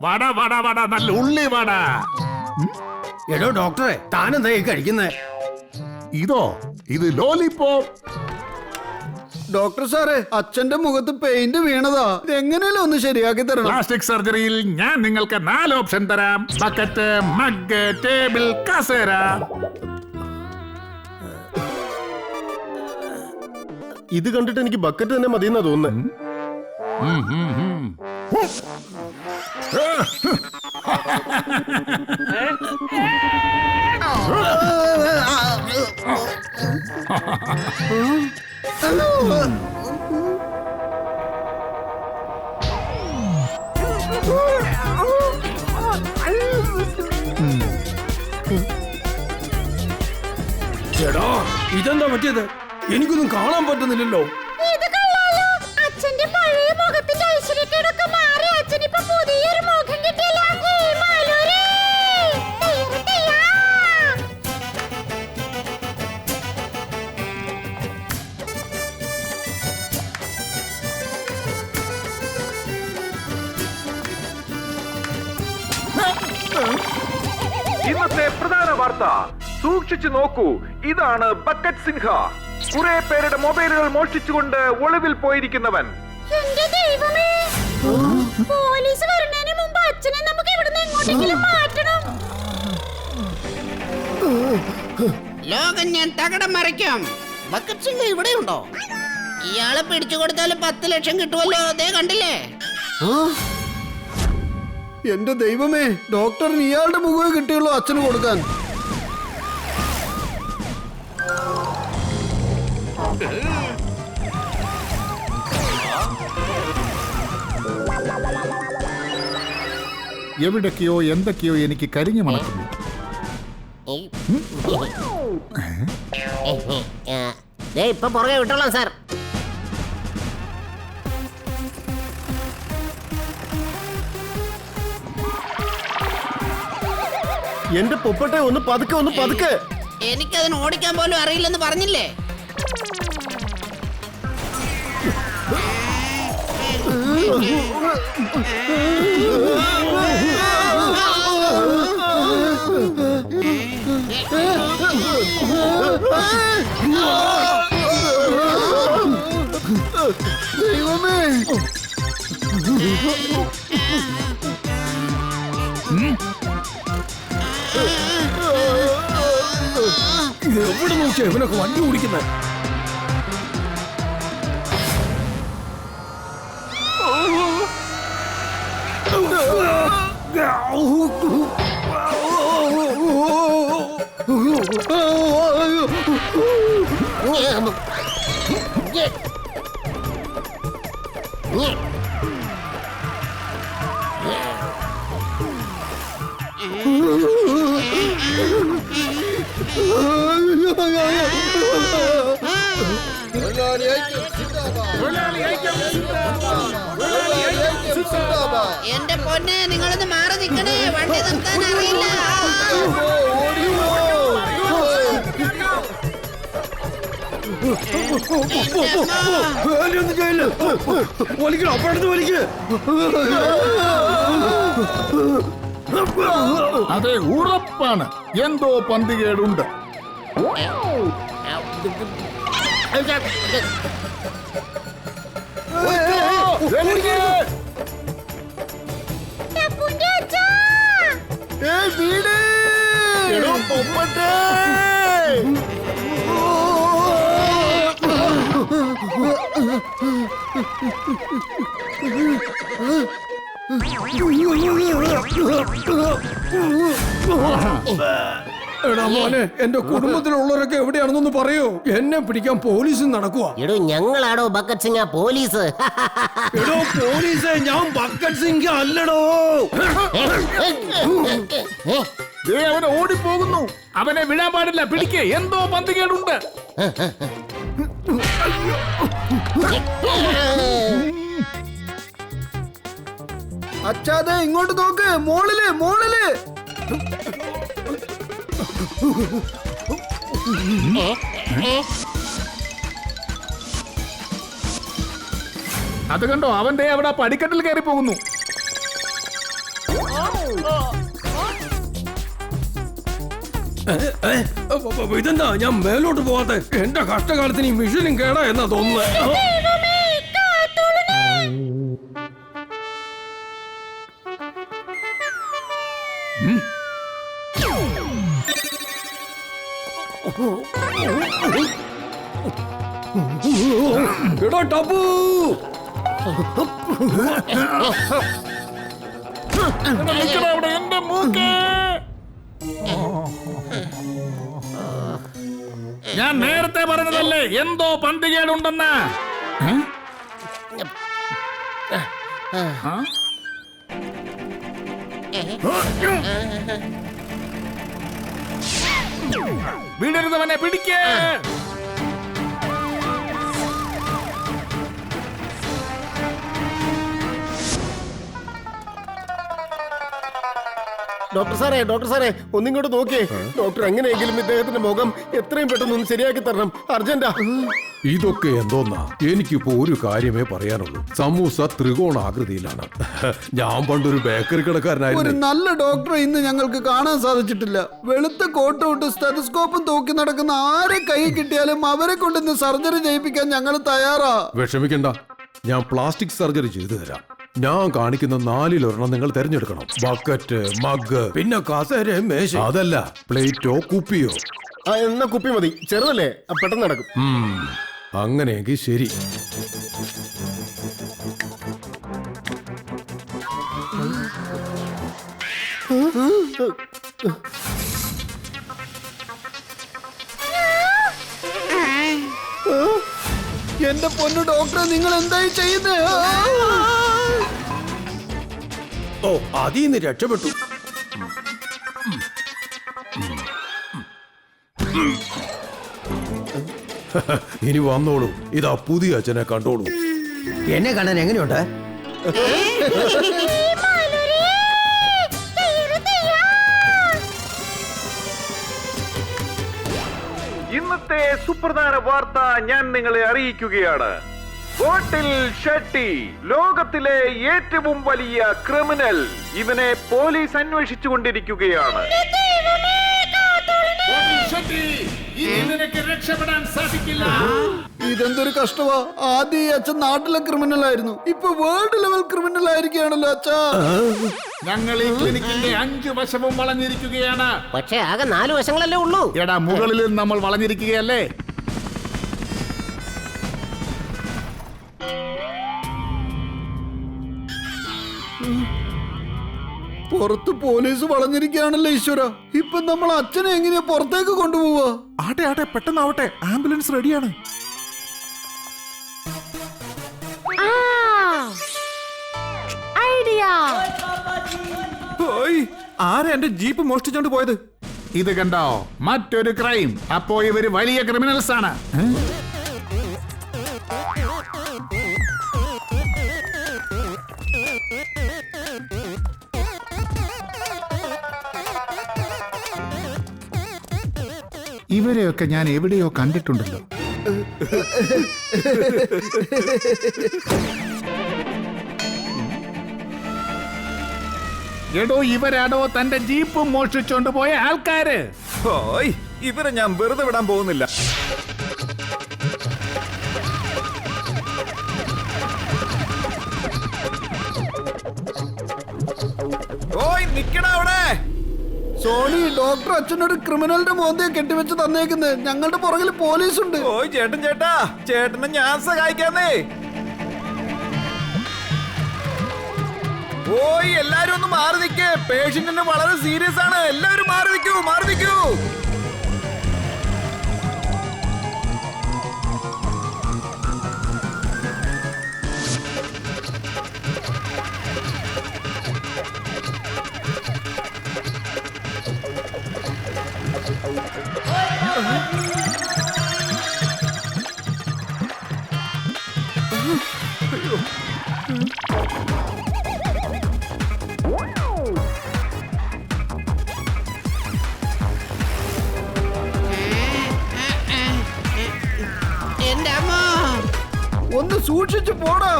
വട വട വട, നല്ല ഉള്ളി വട. എടോ ഡോക്ടറെ, താനെന്താ ഈ കഴിക്കുന്നേ? ഇതോ, ഇത് ലോലിപോപ്പ്. ഡോക്ടർ സാറേ, അച്ഛന്റെ മുഖത്ത് പെയിന്റ് വീണതാ. ഇതെങ്ങനെയല്ലോ ഒന്ന് ശരിയാക്കി തരണം. പ്ലാസ്റ്റിക് സർജറിയിൽ ഞാൻ നിങ്ങൾക്ക് 4 ഓപ്ഷൻ തരാം: ബക്കറ്റ്, മഗ്, ടേബിൾ, കസേര. ഇത് കണ്ടിട്ട് എനിക്ക് ബക്കറ്റ് തന്നെ മതിയെന്നാ തോന്നുന്നത്. എടാ, ഇതെന്താ പറ്റിയത്? എനിക്കൊന്നും കാണാൻ പറ്റുന്നില്ലല്ലോ. ഇത് കള്ളാലോ. അച്ഛന്റെ പഴയ മുഖത്തിന്റെ ഐശ്വര്യക്കേടൊക്കെ മാറി അച്ഛനിപ്പോ പുതിയൊരു മുഖം കിട്ടിയല്ലോ. ഹേയ് മാലൂരേ, തയ്യാ. ഇന്നത്തെ പ്രധാന വാർത്ത സൂക്ഷിച്ചു നോക്കൂ. ഇതാണ് ബക്കറ്റ് സിൻഹ, കുറെ പേരുടെ മൊബൈലുകൾ മോഷ്ടിച്ചുകൊണ്ട് ഒളിവിൽ പോയിരിക്കുന്നവൻ. എന്റെ ദൈവമേ, പോലീസ് വരുന്നതിന് മുമ്പ് അച്ഛനെ നമുക്ക് ഇവിടുന്ന് എങ്ങോട്ടെങ്കിലും മാറ്റണം. ലോകം ഞാൻ തകടം മറിക്കാം. ബക്കറ്റ് സിംഗ് ഇവിടെയുണ്ടോ? ഇയാളെ പിടിച്ചു കൊടുത്താൽ 10 ലക്ഷം കിട്ടുമല്ലോ. അതേ കണ്ടില്ലേ? എന്റെ ദൈവമേ, ഡോക്ടറിന് ഇയാളുടെ മുഖമേ കിട്ടിയുള്ളൂ അച്ഛന് കൊടുക്കാൻ. എവിടൊക്കെയോ എന്തൊക്കെയോ എനിക്ക് കരിഞ്ഞു മണക്കുന്നു. ഇപ്പൊ പുറകെ വിട്ടോളാം സാർ. എന്റെ പൊപ്പട്ടെ, ഒന്ന് പതുക്കെ, ഒന്ന് പതുക്കെ. എനിക്കതിന് ഓടിക്കാൻ പോലും അറിയില്ലെന്ന് പറഞ്ഞില്ലേ? ദൈവമേ, എവിടെ നോക്കിയാ ഇവനൊക്കെ വണ്ടി ഓടിക്കുന്നത്? എന്റെ പൊന്നെ, നിങ്ങളൊന്ന് മാറി നിൽക്കണേ. വണ്ടി നിർത്താൻ അറിയില്ല. അതെ, ഉറപ്പാണ് എന്തോ പന്തികേടുണ്ട്. എടാ മോനെ, എന്റെ കുടുംബത്തിലുള്ളവരൊക്കെ എവിടെയാണെന്നൊന്ന് പറയോ? എന്നെ പിടിക്കാൻ പോലീസ് നടക്കുക. എടോ, ഞങ്ങളാടോ ബക്കറ്റ് സിംഗ് പോലീസ്. എടോ പോലീസേ, ഞാൻ ബക്കറ്റ് സിംഗ് അല്ലടോ. അവൻ ഓടിപ്പോകുന്നു. അവനെ വിടാൻ പാടില്ല. പിടിക്കേ, എന്തോ പന്തികേടുണ്ട്. അച്ഛാതെ ഇങ്ങോട്ട് നോക്ക്, മോളില് മോളില്. അത് കണ്ടോ, അവന്റെ അവിടെ പടിക്കെട്ടിൽ കയറി പോകുന്നു. ഇതെന്താ ഞാൻ മേലോട്ട് പോവാത്തെ? എന്റെ കഷ്ടകാലത്തിന് ഈ മിഷനും കേടാ എന്നാ തോന്നുന്നത്. എടാ ടപ്പു, എന്റെ മൂക്ക്. ഞാൻ നേരത്തെ പറഞ്ഞതല്ലേ എന്തോ പന്തികേടുണ്ടെന്ന്. വീടരുതവനെ, പിടിക്കേ. ഡോക്ടർ സാറേ ഒന്നിങ്ങോട്ട് നോക്കിയേ. ഡോക്ടർ എങ്ങനെയെങ്കിലും ഇദ്ദേഹത്തിന്റെ മുഖം എത്രയും പെട്ടെന്ന് ഒന്ന് ശരിയാക്കി തരണം, അർജന്റാ. ഇതൊക്കെ എന്തോന്നാ? എനിക്കിപ്പോ ഒരു കാര്യമേ പറയാനുള്ളൂ. സമൂസ ത്രികോണാകൃതിയിലാണ്. ഞാൻ പണ്ടൊരു ബേക്കറി ഒരു കടക്കാരനായിരുന്നു. നല്ല ഡോക്ടറെ ഇന്ന് ഞങ്ങൾക്ക് കാണാൻ സാധിച്ചിട്ടില്ല. വെളുത്ത കോട്ട് വിട്ട് സ്റ്റെതസ്കോപ്പും തൂക്കി നടക്കുന്ന ആരെ കൈ കിട്ടിയാലും അവരെ കൊണ്ടിന്ന് സർജറി ചെയ്യിപ്പിക്കാൻ ഞങ്ങൾ തയ്യാറാ. വിഷമിക്കണ്ട, ഞാൻ പ്ലാസ്റ്റിക് സർജറി ചെയ്തു തരാം. ഞാൻ കാണിക്കുന്ന 4 നിങ്ങൾ തിരഞ്ഞെടുക്കണം. ബക്കറ്റ്, മഗ്, പിന്നെ കസേര, മേശ. അതല്ല പ്ലേറ്റോ കുപ്പിയോ. എന്നാ കുപ്പി മതി, ചെറുതല്ലേ, പെട്ടെന്ന് നടക്കും. അങ്ങനെയെങ്കിൽ ശരി. എന്റെ പൊന്നു ഡോക്ടറെ, നിങ്ങൾ എന്തായി ചെയ്യുന്നത്? ഓ, അതീന്ന് രക്ഷപ്പെട്ടു. ഇനി വന്നോളൂ, ഇതാ പുതിയ അച്ഛനെ കണ്ടോളൂ. എന്നെ കാണാൻ എങ്ങനെയുണ്ട്? ഇന്നത്തെ സുപ്രധാന വാർത്ത ഞാൻ നിങ്ങളെ അറിയിക്കുകയാണ്. ബോട്ടിൽ ഷെട്ടി, ലോകത്തിലെ ഏറ്റവും വലിയ ക്രിമിനൽ. ഇവനെ പോലീസ് അന്വേഷിച്ചുകൊണ്ടിരിക്കുകയാണ്. രക്ഷപ്പെടാൻ സാധിക്കില്ല. ഇതെന്തൊരു കഷ്ടമാ. ആദ്യം ഈ അച്ഛൻ നാട്ടിലെ ക്രിമിനൽ ആയിരുന്നു, ഇപ്പൊ വേൾഡ് ലെവൽ ക്രിമിനൽ ആയിരിക്കുകയാണല്ലോ അച്ഛാ. ഞങ്ങൾ ഈ ക്ലിനിക്കിന്റെ 5 വശവും വളഞ്ഞിരിക്കുകയാണ്. പക്ഷേ ആകെ 4 വശങ്ങളല്ലേ ഉള്ളൂ. എടാ, മുകളിൽ നമ്മൾ വളഞ്ഞിരിക്കുകയല്ലേ. പുറത്ത് പോലീസ് വളഞ്ഞിരിക്കുകയാണല്ലോ ഈശ്വര. ഇപ്പൊ നമ്മൾ അച്ഛനെ എങ്ങനെയാ പുറത്തേക്ക് കൊണ്ടുപോവാ? ആട്ടെ പെട്ടെന്നാവട്ടെ, ആംബുലൻസ് റെഡിയാണ്. ഐഡിയ. ആരാ എന്റെ ജീപ്പ് മോഷ്ടിച്ചോണ്ട് പോയത്? ഇത് കണ്ടോ, മറ്റൊരു ക്രൈം. അപ്പോ ഇവര് വലിയ ക്രിമിനൽസ് ആണ്. ഇവരെയൊക്കെ ഞാൻ എവിടെയോ കണ്ടിട്ടുണ്ടല്ലോ. എടോ, ഇവരാടോ തന്റെ ജീപ്പ് മോഷ്ടിച്ചോണ്ട് പോയ ആൾക്കാര്. ഇവരെ ഞാൻ വെറുതെ വിടാൻ പോകുന്നില്ല. നിക്കടാ അവിടെ. സോണി, ഡോക്ടർ അച്ഛനൊരു ക്രിമിനലിന്റെ മോന്തയെ കെട്ടിവെച്ച് തന്നേക്കുന്നത്. ഞങ്ങളുടെ പുറകിൽ പോലീസുണ്ട്. ചേട്ടനെ ഞാൻ സഹായിക്കാന്നേ. എല്ലാരും ഒന്ന് മാറി നിൽക്കേ. പേഷ്യന്റിന് വളരെ സീരിയസ് ആണ്. എല്ലാവരും മാറി നിൽക്കൂ. എന്റെ അമ്മ. ഒന്ന് സൂക്ഷിച്ചു പോടാ.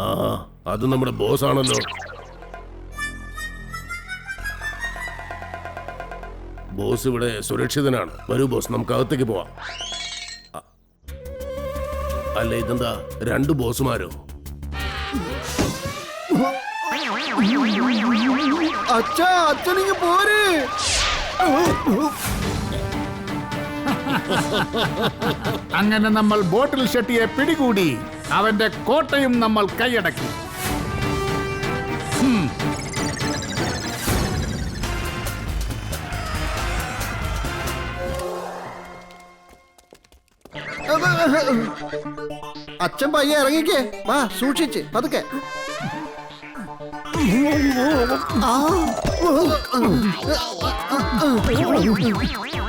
ആ അത് നമ്മുടെ ബോസ് ആണല്ലോ. ബോസ് ഇവിടെ സുരക്ഷിതനാണ്. വരൂ ബോസ്, നമുക്ക് അകത്തേക്ക് പോവാം. അല്ല ഇതെന്താ രണ്ട് ബോസുമാരോ? അച്ഛാ, അച്ഛനിങ്ങ് പോര്. അങ്ങനെ നമ്മൾ ബോട്ടിൽ ഷെട്ടിയെ പിടികൂടി. അവന്റെ കോട്ടയും നമ്മൾ കൈയടക്കി. അച്ഛൻ പയ്യെ ഇറങ്ങിക്കേ. വാ, സൂക്ഷിച്ച് പതുക്കെ.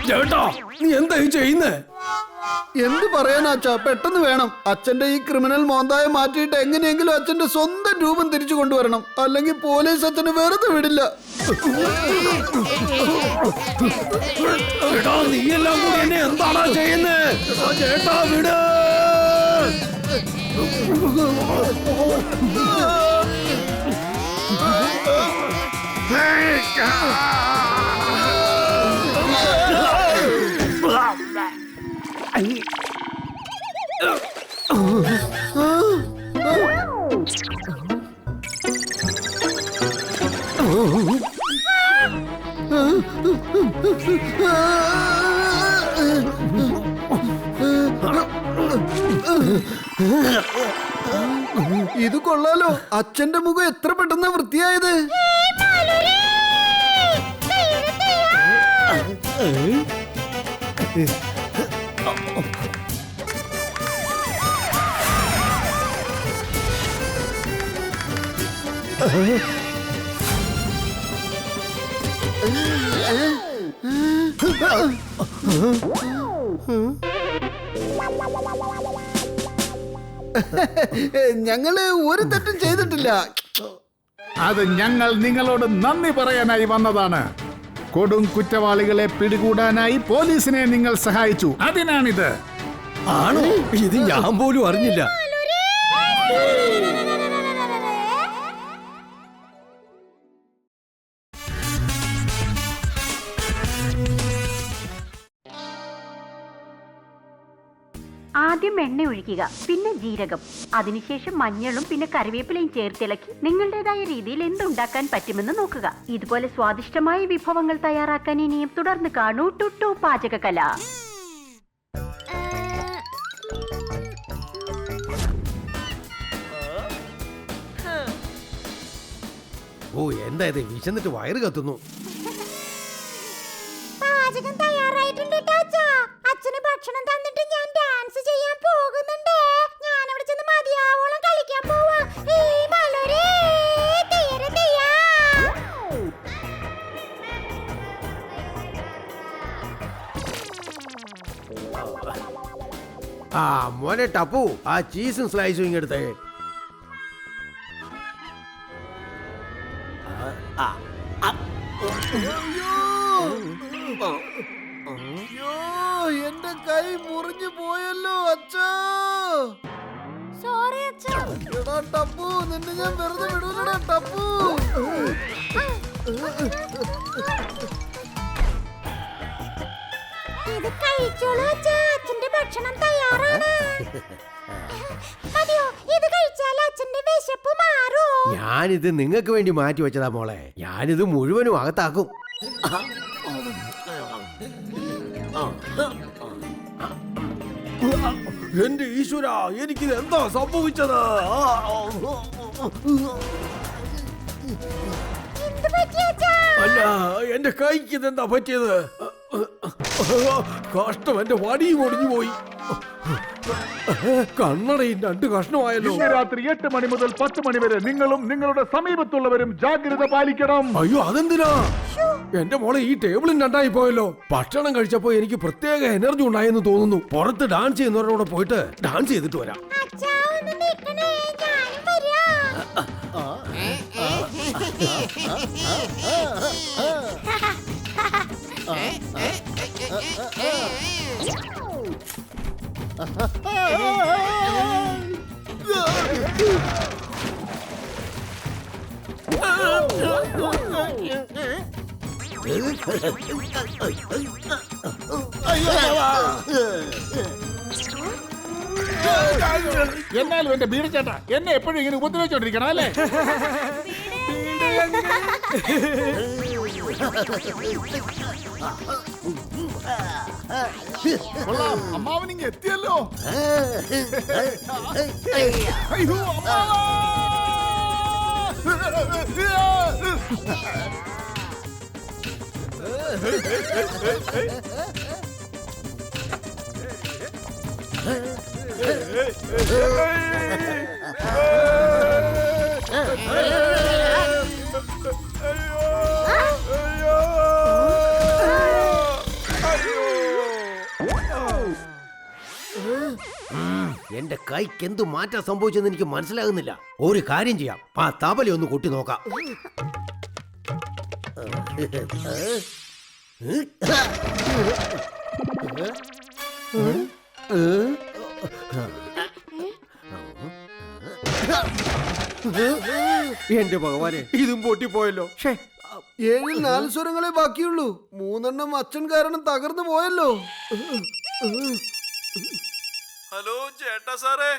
ചേട്ടാ, നീ എന്താ ഈ ചെയ്യുന്നേ? എന്ത് പറയാനാ അച്ഛാ, പെട്ടെന്ന് വേണം. അച്ഛന്റെ ഈ ക്രിമിനൽ മോന്തായം മാറ്റിയിട്ട് എങ്ങനെയെങ്കിലും അച്ഛന്റെ സ്വന്തം രൂപം തിരിച്ചു കൊണ്ടുവരണം. അല്ലെങ്കിൽ പോലീസ് അച്ഛനെ വെറുതെ വിടില്ല. ചേട്ടാ, നീ എല്ലാം കൂടി എന്നെ എന്താണാ ചെയ്യുന്നേ? ചേട്ടാ വിട്. ഇത് കൊള്ളാലോ. അച്ഛന്റെ മുഖം എത്ര പെട്ടെന്ന് വൃത്തിയായത്. ഞങ്ങള് ഒരു തെറ്റും ചെയ്തിട്ടില്ല. അത് ഞങ്ങൾ നിങ്ങളോട് നന്ദി പറയാനായി വന്നതാണ്. കൊടും കുറ്റവാളികളെ പിടികൂടാനായി പോലീസിനെ നിങ്ങൾ സഹായിച്ചു. അതിനാണിത്. ആണോ? ഇത് ഞാൻ പോലും അറിഞ്ഞില്ല. ആദ്യം എണ്ണ ഒഴിക്കുക, പിന്നെ ജീരകം, അതിനുശേഷം മഞ്ഞളും പിന്നെ കറിവേപ്പിലയും ചേർത്തിളക്കി നിങ്ങളുടേതായ രീതിയിൽ എന്തുണ്ടാക്കാൻ പറ്റുമെന്ന് നോക്കുക. ഇതുപോലെ സ്വാദിഷ്ടമായ വിഭവങ്ങൾ തയ്യാറാക്കാൻ ഇനിയും തുടർന്ന് കാണൂ ടുട്ടു പാചകകല. ഓ, എന്താ ഇത്? വിശന്നിട്ട് വയറ് കത്തുന്നു. പാചകം തയ്യാറായിട്ടുണ്ട്. അച്ഛന് ഭക്ഷണം തന്നിട്ട് ഞാൻ ഡാൻസ് ചെയ്യാൻ പോകുന്നുണ്ട്. ഞാൻ അവിടെ ചെന്ന് മതിയാവോളം കളിക്കാൻ പോവാ. ആ മോനെ ടപ്പു, ആ ചീസും സ്ലൈസും ഇങ്ങെടുത്തേ. എന്റെ കൈ മുറിഞ്ഞു പോയല്ലോ അച്ഛാ. സോറി അച്ഛാ. എടാ ടപ്പു, നിന്നെ ഞാൻ വെറുതെ വിടൂലടാ ടപ്പു. ഇത് കഴിച്ചോളൂ അച്ഛാ, അച്ഛന്റെ ഭക്ഷണം തയ്യാറാണ്. മതിയോ? ഇത് കഴിച്ചാൽ അച്ഛന്റെ വിശപ്പ് മാറോ? ഞാനിത് നിങ്ങൾക്ക് വേണ്ടി മാറ്റി വെച്ചതാ മോളെ. ഞാനിത് മുഴുവനും അകത്താക്കും. എന്റെ ഈശ്വര, എനിക്കിത് എന്താ സംഭവിച്ചത്? എന്ത് പറ്റി അച്ഛാ? എന്റെ കൈക്ക് ഇതെന്താ പറ്റിയത്? കഷ്ടം, എന്റെ വടിയും ഒടിഞ്ഞു പോയി. കണ്ണടയും 2 കഷ്ണമായല്ലോ. ഇന്ന് രാത്രി 8 മണി മുതൽ 10 മണി വരെ നിങ്ങളും നിങ്ങളുടെ സമീപത്തുള്ളവരും ജാഗ്രത പാലിക്കണം. അയ്യോ, അതെന്തിനാ? എന്റെ മോളെ, ഈ ടേബിളും 2ആയി പോയല്ലോ. ഭക്ഷണം കഴിച്ചപ്പോ എനിക്ക് പ്രത്യേക എനർജി ഉണ്ടായെന്ന് തോന്നുന്നു. പുറത്ത് ഡാൻസ് ചെയ്യുന്നവരോട് പോയിട്ട് ഡാൻസ് ചെയ്തിട്ട് വരാം. അച്ഛാ ഒന്ന് നിൽക്കണേ, ഞാനും വരാം. എന്നാലും എന്റെ ബീഡ ചേട്ടാ, എന്നെ എപ്പോഴും ഇങ്ങനെ ഉപദ്രവിച്ചോണ്ടിരിക്കണം അല്ലേ? അമ്മാവനിങ് എത്തിയല്ലോ. അയ്യോ, എന്റെ കൈക്ക് എന്തു മാറ്റം സംഭവിച്ചെന്ന് എനിക്ക് മനസ്സിലാകുന്നില്ല. ഒരു കാര്യം ചെയ്യാം, ആ തബല ഒന്ന് കൊട്ടി നോക്കാം. എന്റെ ഭഗവാനെ, ഇതും പൊട്ടിപ്പോയല്ലോ. 7 4 സ്വരങ്ങളെ ബാക്കിയുള്ളൂ. 3 അച്ഛൻ കാരണം തകർന്നു പോയല്ലോ. ഹലോ ചേട്ടാ സാറേ,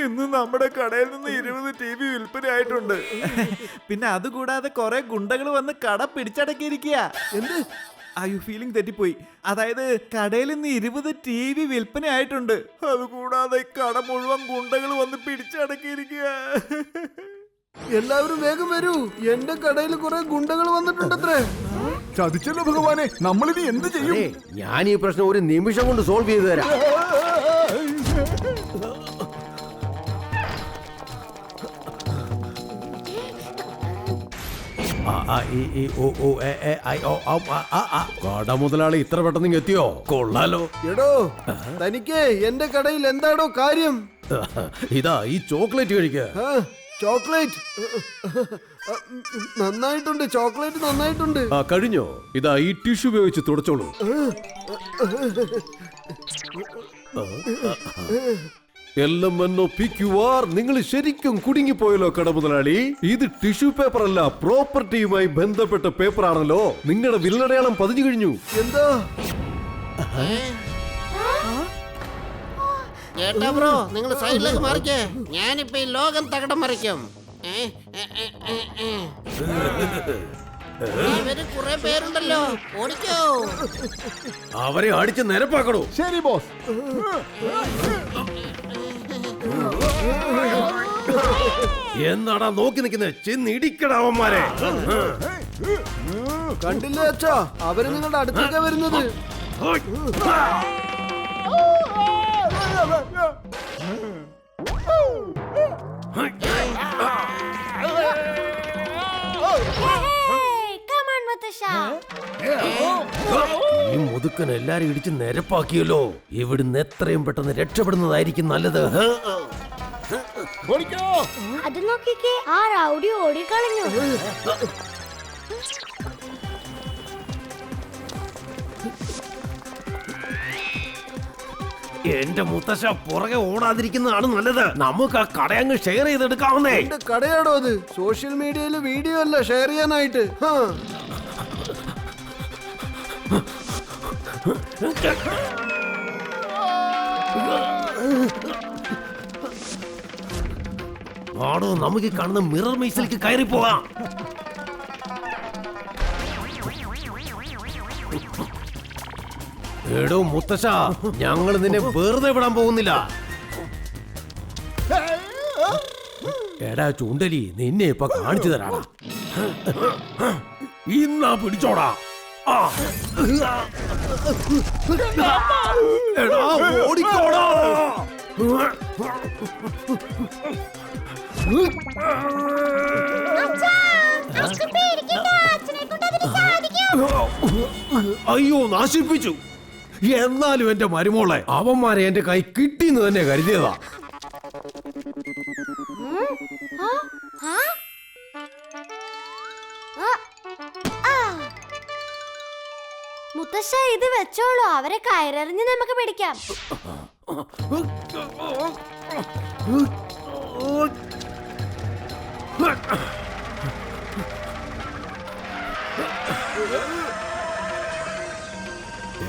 ഇന്ന് നമ്മുടെ കടയിൽ നിന്ന് 20 TV വിൽപ്പനയായിട്ടുണ്ട്. പിന്നെ അതുകൂടാതെ കുറെ ഗുണ്ടകൾ വന്ന് കട പിടിച്ചടക്കിയിരിക്കുക. എന്ത്? യു ഫീലിംഗ് തെറ്റിപ്പോയി. അതായത് കടയിൽ നിന്ന് 20 TV വിൽപ്പനയായിട്ടുണ്ട്. അതുകൂടാതെ കട മുഴുവൻ ഗുണ്ടകൾ വന്ന് പിടിച്ചടക്കിയിരിക്കുക. എല്ലാവരും വേഗം വരൂ, എന്റെ കടയിൽ കുറെ ഗുണ്ടകൾ വന്നിട്ടുണ്ടത്രേ. ചതിച്ചല്ലോ ഭഗവാനെ, നമ്മളിനി എന്ത് ചെയ്യും? ഞാൻ ഈ പ്രശ്നം ഒരു നിമിഷം കൊണ്ട് സോൾവ് ചെയ്തു തരാം. കട മുതലാളി ഇത്ര പെട്ടെന്ന് എത്തിയോ? കൊള്ളാലോ. എടോ, തനിക്ക് എന്റെ കടയിൽ എന്താടോ കാര്യം? ഇതാ ഈ ചോക്ലേറ്റ് കഴിക്ക. ചോക്ലേറ്റ് നന്നായിട്ടുണ്ട്, ചോക്ലേറ്റ് നന്നായിട്ടുണ്ട്. കഴിഞ്ഞോ? ഇതാ ഈ ടിഷ്യൂ ഉപയോഗിച്ച് തുടച്ചോളൂ. LMNOPQR, നിങ്ങൾ ശരിക്കും കുടുങ്ങിപ്പോയല്ലോ കട മുതലാളി. ഇത് ടിഷ്യൂ പേപ്പർ അല്ല, പ്രോപ്പർട്ടിയുമായി ബന്ധപ്പെട്ട പേപ്പർ ആണല്ലോ. നിങ്ങളുടെ വില്ലടയാളം പതിഞ്ഞു കഴിഞ്ഞു. എന്താ? ചേട്ടാ ബ്രോ, നിങ്ങൾ സൈഡിലേക്ക് മാറിക്കേ. ഞാനിപ്പോ ഈ ലോകം തകടം മറിക്കും. ഇവര് കുറെ പേരുണ്ടല്ലോ, ഓടിക്കോ. അവരെ അടിച്ച് നിരപ്പാക്കണോ? ശരി ബോസ്. എന്നാടാ നോക്കി നിൽക്കുന്നത്? ചെന്ന് ഇടിക്കടാവന്മാരെ. കണ്ടില്ലേ അച്ഛാ, അവര് നിങ്ങളുടെ അടുത്തേക്കാ വരുന്നത്. ഈ മുതുക്കൻ എല്ലാരും ഇടിച്ച് നിരപ്പാക്കിയല്ലോ. ഇവിടുന്ന് എത്രയും പെട്ടെന്ന് രക്ഷപ്പെടുന്നതായിരിക്കും നല്ലത്. അത് നോക്കിക്കേ, ആ റൗഡി ഓടിക്കളഞ്ഞു. എന്റെ മുത്തശ്ശ പുറകെ ഓടാതിരിക്കുന്നതാണ് നല്ലത്. നമുക്ക് ആ കടയങ്ങ് ഷെയർ ചെയ്തെടുക്കാവുന്നേ. എന്റെ കടയാടോ അത്? സോഷ്യൽ മീഡിയയിൽ വീഡിയോ അല്ല ഷെയർ ചെയ്യാനായിട്ട്. ആടോ, നമുക്ക് കാണുന്ന മിറർ മീസിലേക്ക് കയറി പോകാം. എടോ മുത്തശ്ശ, ഞങ്ങൾ നിന്നെ വെറുതെ വിടാൻ പോകുന്നില്ല. എടാ ചൂണ്ടലി, നിന്നെ ഇപ്പൊ കാണിച്ചു തരാടാ. ഇന്നാ പിടിച്ചോടാ. ആ. എടാ, ഓടിക്കോടാ. അയ്യോ, നാശിപ്പിച്ചു. എന്നാലും എന്റെ മരുമോളെ, അവന്മാരെ എന്റെ കൈ കിട്ടിന്ന് തന്നെ കരുതിയതാ. മുത്തശ്ശ ഇത് വെച്ചോളൂ, അവരെ കയറെറിഞ്ഞ് നമുക്ക് പിടിക്കാം.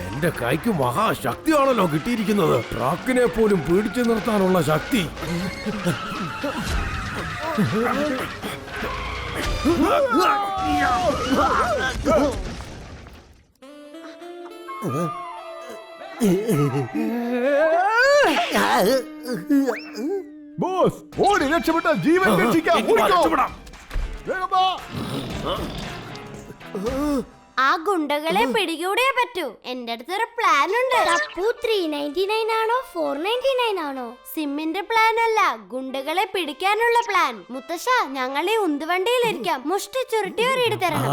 എന്റെ കൈക്ക് മഹാശക്തിയാണല്ലോ കിട്ടിയിരിക്കുന്നത്. ട്രക്കിനെ പോലും പിടിച്ചു നിർത്താനുള്ള ശക്തി. ബോസ്, ഓടി രക്ഷപ്പെട്ടാൽ ജീവൻ രക്ഷിക്കാം. ആ ഗുണ്ടകളെ പിടികൂടേ പറ്റൂ. എന്റെ അടുത്തൊരു പ്ലാൻ ഉണ്ട്. 399 ആണോ 499 ആണോ? സിമ്മിന്റെ പ്ലാൻ അല്ല, ഗുണ്ടകളെ പിടിക്കാനുള്ള പ്ലാൻ. മുത്തശ്ശ, ഞങ്ങൾ ഈ ഉന്തുവണ്ടിയിലിരിക്കാം. മുഷ്ടി ചുരുട്ടി ഒരിടി തരണം.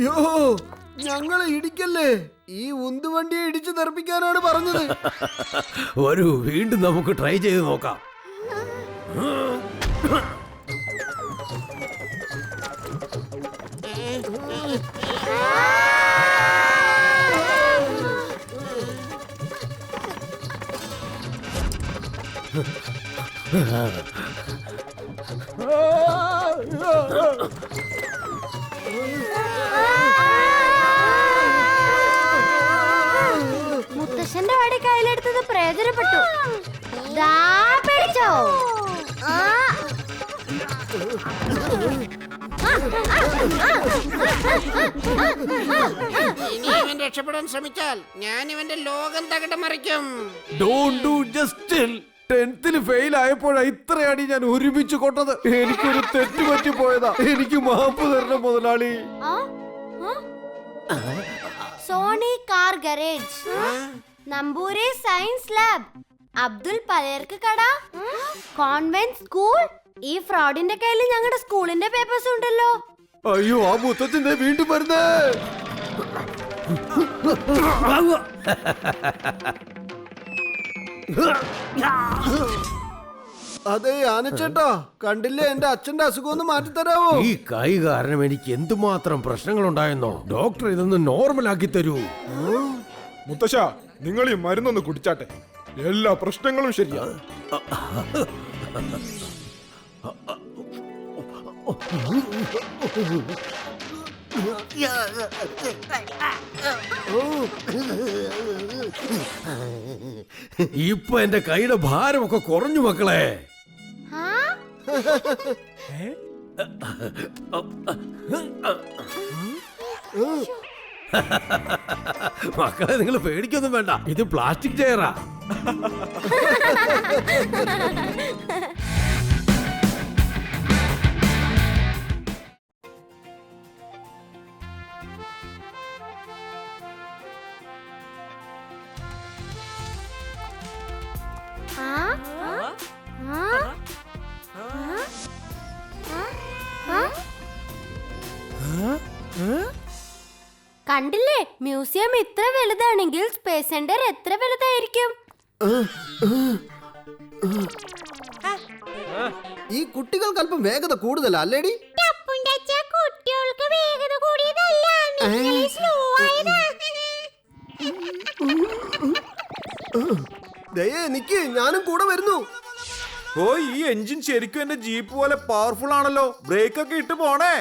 യോ, ഞങ്ങളെ ഇടിക്കല്ലേ. ഈ ഉന്തുവണ്ടിയെ ഇടിച്ചു തെറിപ്പിക്കാനാണ് പറഞ്ഞത്. വരൂ, വീണ്ടും നമുക്ക് ട്രൈ ചെയ്ത് നോക്കാം. മുത്തശ്ശന്റെ വടി കയ്യിലെടുത്തത് പ്രയോജനപ്പെട്ടു. ദാ പിടിച്ചോ. ഇനി ഇവൻ രക്ഷപ്പെടാൻ ശ്രമിച്ചാൽ ഞാൻ ഇവന്റെ ലോകം തകിടം മറിക്കും. Don't do just chill. 10th fail ആയപ്പോഴാ ഇത്രയടി ഞാൻ ഒരുമിച്ച് കൊണ്ടത്. എനിക്കൊരു തെറ്റ് പറ്റിപ്പോയതാ. എനിക്ക് മാപ്പ് തരണം മുതലാളി. Sony car garage, Namboori science lab, Abdul പലേർക്ക് കട, കോൺവെന്റ് സ്കൂൾ. ഈ ഫ്രോഡിന്റെ കയ്യിൽ ഞങ്ങളുടെ സ്കൂളിന്റെ പേപ്പേഴ്സ് ഉണ്ടല്ലോ. അയ്യോ, ആ മുത്തച്ഛന്റെ വീണ്ടും വരുന്നേ. അതെ ആനച്ചേട്ടാ, കണ്ടില്ലേ എന്റെ അച്ഛന്റെ അസുഖം ഒന്ന് മാറ്റിത്തരാവോ? ഈ കൈ കാരണം എനിക്ക് എന്തുമാത്രം പ്രശ്നങ്ങൾ ഉണ്ടായെന്നോ. ഡോക്ടർ ഇതൊന്ന് നോർമൽ ആക്കി തരൂ. മുത്തശ്ശ, നിങ്ങൾ ഈ മരുന്നൊന്ന് കുടിച്ചാട്ടെ, എല്ലാ പ്രശ്നങ്ങളും ശരിയാ. ഇപ്പൊ എന്റെ കൈയുടെ ഭാരമൊക്കെ കുറഞ്ഞു മക്കളെ. മക്കളെ, നിങ്ങൾ പേടിക്കൊന്നും വേണ്ട. ഇത് പ്ലാസ്റ്റിക് ചെയറാ. കണ്ടില്ലേ, മ്യൂസിയം ഇത്ര വലുതാണെങ്കിൽ സ്പേസ് സെന്റർ എത്ര വലുതായിരിക്കും. ഈ കുട്ടികൾക്ക് അല്പം വേഗത കൂടുതലാ അല്ലേടി? കുട്ടികൾക്ക് വേഗത കൂടിയതല്ല, സ്ലോ ആയതാ. ദയേ നിക്ക്, ഞാനും കൂടെ വരുന്നു. ഓ, ഈ എഞ്ചിൻ ശരിക്കും എന്റെ ജീപ്പ് പോലെ പവർഫുൾ ആണല്ലോ. ബ്രേക്ക് ഒക്കെ ഇട്ട് പോണേ.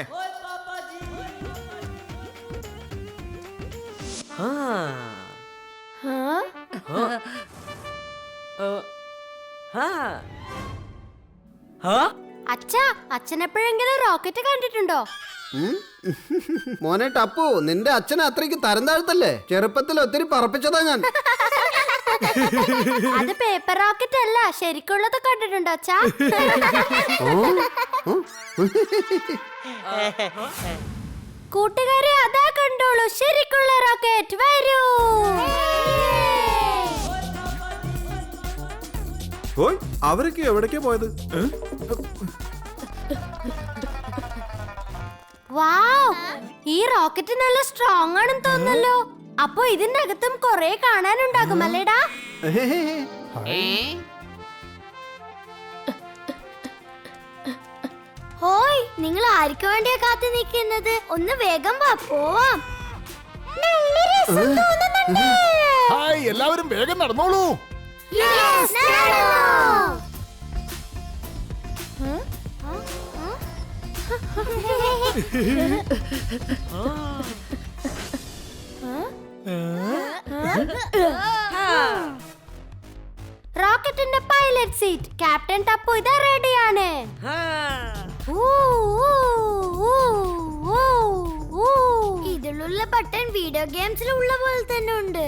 അച്ഛാ, അച്ഛൻ എപ്പോഴെങ്കിലും റോക്കറ്റ് കണ്ടിട്ടുണ്ടോ? മോനെ ടപ്പു, നിന്റെ അച്ഛനെ അത്രയ്ക്ക് തരം താഴ്ത്തല്ലേ? ചെറുപ്പത്തിൽ ഒത്തിരി പറപ്പിച്ചതാ ഞാൻ. അത് പേപ്പർ റോക്കറ്റ് അല്ല, ശരിക്കുള്ളത് കണ്ടിട്ടുണ്ടോ അച്ഛാ? കൂട്ടുകാരെ അതാ കണ്ടോളൂ, ശരിക്കുള്ള റോക്കറ്റ്. വരൂ. ഓയ്, അവരൊക്കെ എവിടേക്കാ പോയത്? വാവ്, ഈ റോക്കറ്റ് നല്ല സ്ട്രോങ് ആണെന്ന് തോന്നുന്നല്ലോ. അപ്പൊ ഇതിന്റെ അകത്തും കൊറേ കാണാനുണ്ടാകും അല്ലേടാ? ഹോയ്, നിങ്ങൾ ആർക്ക് വേണ്ടിയാ കാത്തു നിൽക്കുന്നത്? ഒന്ന് വേഗം വാ, പോവാം. നല്ല രസം തോന്നുന്നുണ്ട്. ഹായ്, എല്ലാവരും വേഗം നടന്നോളൂ. റോക്കറ്റിന്റെ പൈലറ്റ് സീറ്റ് ക്യാപ്റ്റൻ ടപ്പു ഇതാ റെഡിയാണ്. ഇതിലുള്ള ബട്ടൺ വീഡിയോ ഗെയിംസിൽ ഉള്ള പോലെ തന്നെ ഉണ്ട്.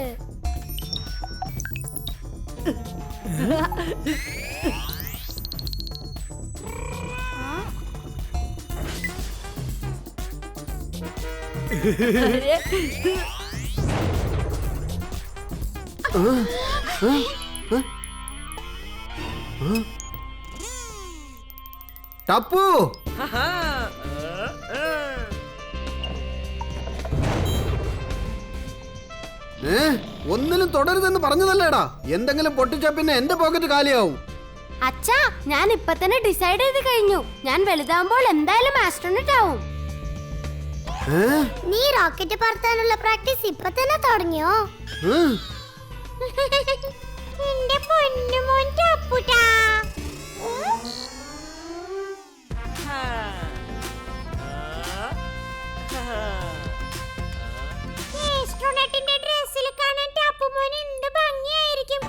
ടപ്പു, ഒന്നിനും തുടരുതെന്ന് പറഞ്ഞതല്ലേടാ? എന്തെങ്കിലും പൊട്ടിച്ചാ പിന്നെ എന്റെ പോക്കറ്റ് കാലിയാവും. അച്ഛാ, ഞാൻ ഇപ്പൊ തന്നെ ഡിസൈഡ് ചെയ്ത് കഴിഞ്ഞു. ഞാൻ വലുതാവുമ്പോൾ എന്തായാലും ആസ്ട്രോണറ്റ് ആവും. നീ റോക്കറ്റ് പറത്താനുള്ള പ്രാക്ടീസ് ഇപ്പൊ തന്നെ തുടങ്ങിയോ? എന്റെ പൊന്നുമോൻ ടപ്പുട്ടാ. ആസ്ട്രോണറ്റിന്റെ ഡ്രസ്സിൽ കാണാൻ ടപ്പുമോൻ എന്ത് ഭംഗിയായിരിക്കും.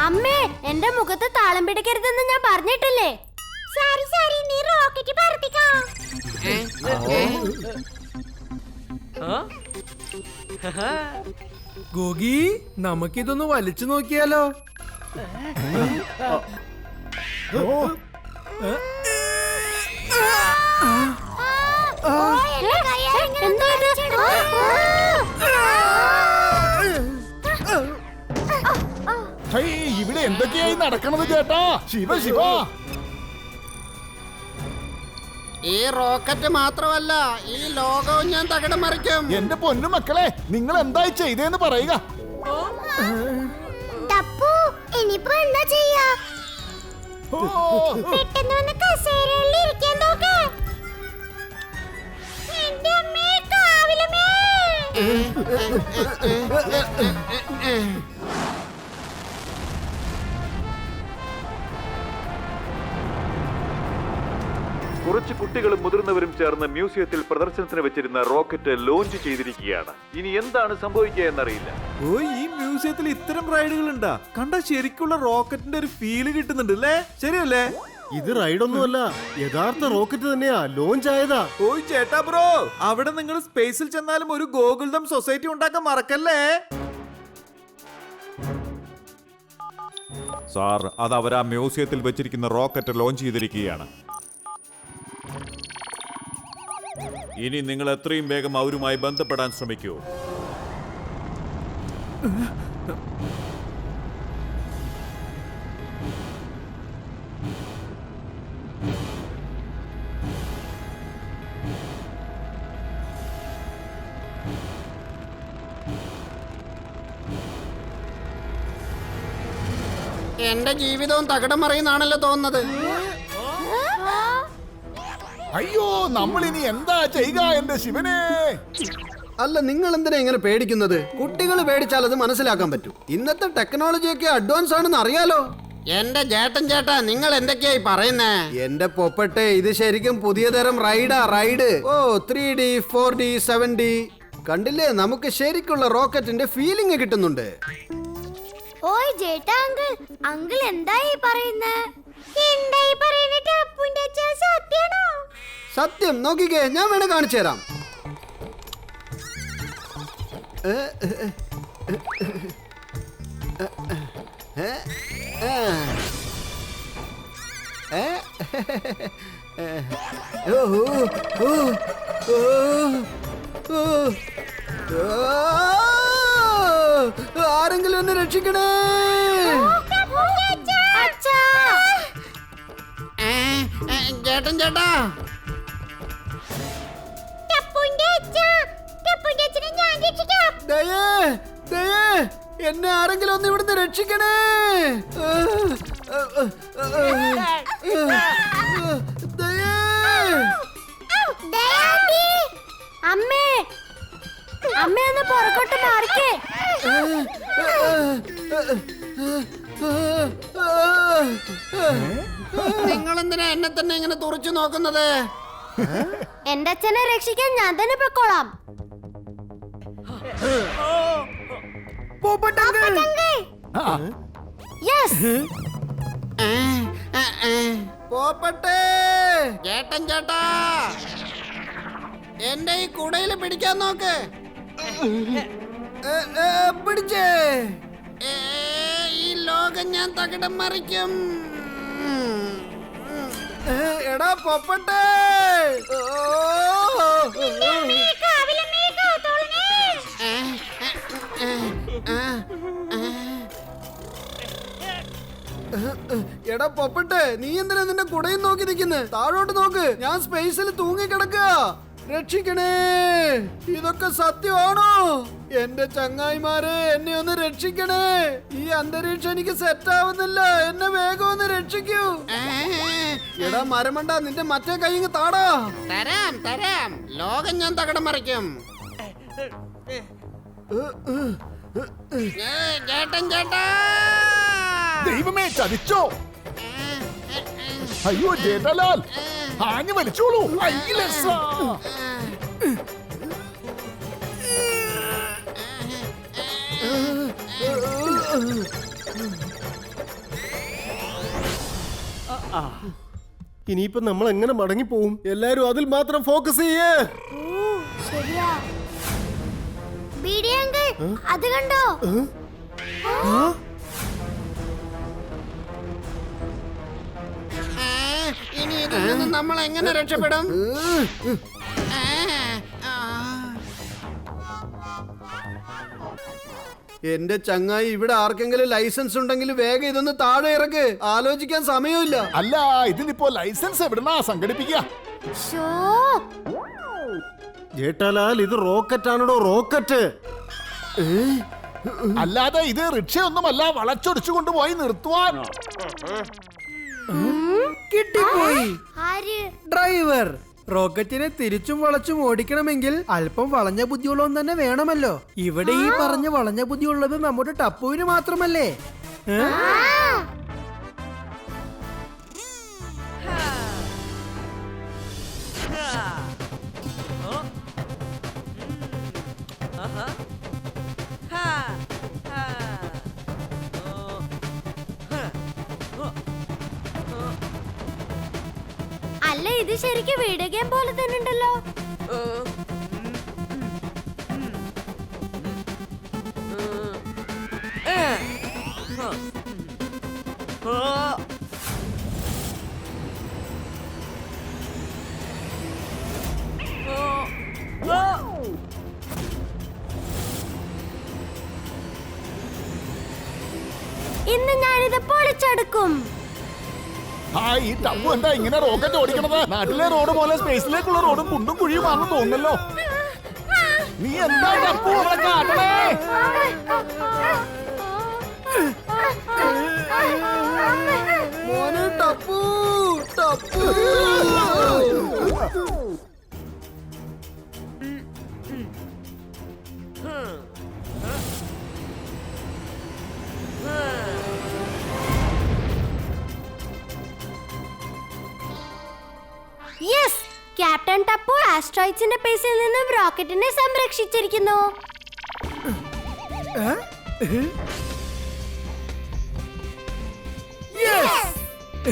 അമ്മേ, എന്റെ മുഖത്ത് താളം പിടിക്കരുതെന്ന് ഞാൻ പറഞ്ഞിട്ടില്ലേ? സാരി സാരി, നീ റോക്കറ്റ് പറത്തിക്കോ. ഗോഗി, നമുക്കിതൊന്ന് വലിച്ചു നോക്കിയാലോ? ഇവിടെ എന്തൊക്കെയായി നടക്കണത് ചേട്ടാ? ശിവ ശിവ, ഈ റോക്കറ്റ് മാത്രമല്ല, ഈ ലോകവും ഞാൻ തകിടം മറിക്കും. എന്റെ പൊന്നു മക്കളെ, നിങ്ങൾ എന്തായി ചെയ്തേന്ന് പറയുക. ടപ്പു, ഇനിയിപ്പോ എന്താ ചെയ്യാ? പെട്ടെന്ന് വന്ന് കസേരയിൽ ഇരിക്കാൻ നോക്ക്. എന്റെ അമ്മേ, കാവിലമ്മേ. കുറച്ച് കുട്ടികളും മുതിർന്നവരും ചേർന്ന് മ്യൂസിയത്തിൽ പ്രദർശനത്തിന് വെച്ചിരുന്ന റോക്കറ്റ് ലോഞ്ച് ചെയ്തിരിക്കുകയാണ്. ഇനി എന്താണ് സംഭവിക്കുക എന്നറിയില്ല. ഓ, ഈ മ്യൂസിയത്തിൽ ഇത്തരം റൈഡുകൾ ഉണ്ടാ? കണ്ട ശരിക്കുള്ള റോക്കറ്റിന്റെ ഒരു ഫീല് കിട്ടുന്നുണ്ട് അല്ലേ? ശരിയല്ലേ? ഇത് റൈഡൊന്നുമല്ല, യഥാർത്ഥ റോക്കറ്റ് തന്നെയാ ലോഞ്ച് ആയതാ. ഓയ് ചേട്ടാ ബ്രോ, അവിടെ നിങ്ങൾ സ്പേസിൽ ചെന്നാലും ഒരു ഗോകുൽദം സൊസൈറ്റി ഉണ്ടാക്കാൻ മറക്കല്ലേ. സാർ, അത് അവർ ആ മ്യൂസിയത്തിൽ വെച്ചിരിക്കുന്ന റോക്കറ്റ് ലോഞ്ച് ചെയ്തിരിക്കുകയാണ്. ഇനി നിങ്ങൾ എത്രയും വേഗം അവരുമായി ബന്ധപ്പെടാൻ ശ്രമിക്കൂ. എന്റെ ജീവിതവും തകിടം മറിയുന്നാണല്ലോ തോന്നുന്നത്. അയ്യോ, നമ്മൾ ഇനി എന്താ ചെയ്യുക എന്റെ ശിവനെ? അല്ല, നിങ്ങൾ എന്തിനാ ഇങ്ങനെ പേടിക്കുന്നത്? കുട്ടികൾ പേടിച്ചാൽ അത് മനസ്സിലാക്കാൻ പറ്റും. ഇന്നത്തെ ടെക്നോളജി ഒക്കെ അഡ്വാൻസ് ആണെന്ന് അറിയാലോ. എന്റെ ചേട്ടാ, നിങ്ങൾ എന്തൊക്കെയായി പറയുന്നേ? എന്റെ പൊപ്പട്ടെ, ഇത് ശരിക്കും പുതിയ തരം റൈഡ്. ഓ, 3D 4D 7D കണ്ടില്ലേ? നമുക്ക് ശരിക്കുള്ള റോക്കറ്റിന്റെ ഫീലിംഗ് കിട്ടുന്നുണ്ട്. ഓയ് ജേട്ടാ അങ്കിൾ, അങ്കിൾ എന്തായി പറയുന്നേ? എന്തായി പറയുന്നത്? അപ്പുന്റെ അച്ഛൻ സത്യാണോ? സത്യം നോക്കിക്കേ, ഞാൻ വേണേ കാണിച്ചു തരാം. ആരെങ്കിലും എന്നെ രക്ഷിക്കണേ. ചേട്ടൻ ചേട്ടാ, ദയേ, ദയേ, എന്നെ ആരെങ്കിലും ഒന്ന് ഇവിടുന്ന് രക്ഷിക്കണേ. ദയേ. അമ്മേ, അമ്മേ ഒന്ന് പുറകോട്ട് മാറിക്കേ. നിങ്ങൾ എന്തിനാ എന്നെ തന്നെ ഇങ്ങനെ തുറച്ചു നോക്കുന്നത്? എന്റെ അച്ഛനെ രക്ഷിക്കാൻ ഞാൻ തന്നെ പൊക്കോളാം. യെസ്. പോപ്പട്ടെ. ചേട്ടൻ ചേട്ടാ, എന്റെ ഈ കുടയിൽ പിടിക്കാൻ നോക്ക്. പിടിച്ചേ. ഈ ലോകം ഞാൻ തകിടം മറിക്കും. എടാ പോപ്പട്ടെ. എടാ പൊപ്പട്ടെ, നീ എന്തിനാ നിന്റെ കുടയും നോക്കി നിൽക്കുന്നത്? താഴോട്ട് നോക്ക്, ഞാൻ സ്പേസിൽ തൂങ്ങി കിടക്കുക. രക്ഷിക്കണേ. ഇതൊക്കെ സത്യമാണോ? എന്റെ ചങ്ങായിമാരെ, എന്നെ ഒന്ന് രക്ഷിക്കണേ. ഈ അന്തരീക്ഷം എനിക്ക് സെറ്റ് ആവുന്നില്ല. എന്നെ വേഗം ഒന്ന് രക്ഷിക്കൂ. എടാ മരമണ്ട, നിന്റെ മറ്റേ കൈ താടാ. തരാം തരാം, ലോകം ഞാൻ തകിടം മറിക്കും. ചേട്ടൻ ചേട്ടാ. ദൈവമേ, ചതിച്ചോ? അയ്യോ ജേഠാലാൽ, ആഞ്ഞു വലിച്ചോളൂ. ഇനിയിപ്പോ നമ്മൾ എങ്ങനെ മടങ്ങി പോവും? എല്ലാരും അതിൽ മാത്രം ഫോക്കസ് ചെയ്യേ. ശരിയാ. ബീഡി അങ്കിൾ, അത് കണ്ടോ? ഇനി ഇതിൽ നിന്ന് നമ്മൾ എങ്ങനെ രക്ഷപ്പെടും? എന്റെ ചങ്ങായി, ഇവിടെ ആർക്കെങ്കിലും ലൈസൻസ് ഉണ്ടെങ്കിൽ വേഗം ഇതൊന്ന് താഴെ ഇറക്ക്. ആലോചിക്കാൻ സമയമില്ല. അല്ല, ഇതിനിപ്പോ ലൈസൻസ് എവിടുന്നാ സംഘടിപ്പിക്കുക? ജേട്ടാലാൽ, ഇത് റോക്കറ്റ് ആണോ? റോക്കറ്റ് അല്ലാതെ ഇത് റിക്ഷയൊന്നുമല്ല വളച്ചൊടിച്ചു കൊണ്ടുപോയി നിർത്തുവാൻ. കിട്ടിപ്പോയി. ആര്? ഡ്രൈവർ. റോക്കറ്റിനെ തിരിച്ചും വളച്ചും ഓടിക്കണമെങ്കിൽ അല്പം വളഞ്ഞ ബുദ്ധിയുള്ളവൻ തന്നെ വേണമല്ലോ. ഇവിടെ ഈ പറഞ്ഞ വളഞ്ഞ ബുദ്ധിയുള്ളത് നമ്മുടെ ടപ്പുവിന് മാത്രമല്ലേ? അല്ല, ഇത് ശരിക്കും വീഡിയോ ഗെയിം പോലെ തന്നെ ഉണ്ടല്ലോ. ഇന്ന് ഞാനിത് പൊളിച്ചെടുക്കും. ഈ ടപ്പു എന്താ ഇങ്ങനെ റോക്കറ്റ് ഓടിക്കണത്? നാട്ടിലെ റോഡ് പോലെ സ്പേസിലേക്കുള്ള റോഡും കുണ്ടും കുഴിയുമാണെന്ന് തോന്നുന്നല്ലോ. നീ എന്താ ടപ്പു കാട്ടണേ? മോനെ ടപ്പു, ടപ്പു. യെസ്, ക്യാപ്റ്റൻ ടപ്പു ആസ്ട്രോയിഡ്സിന്റെ പേസിൽ നിന്നും റോക്കറ്റിനെ സംരക്ഷിച്ചിരിക്കുന്നു. ഈ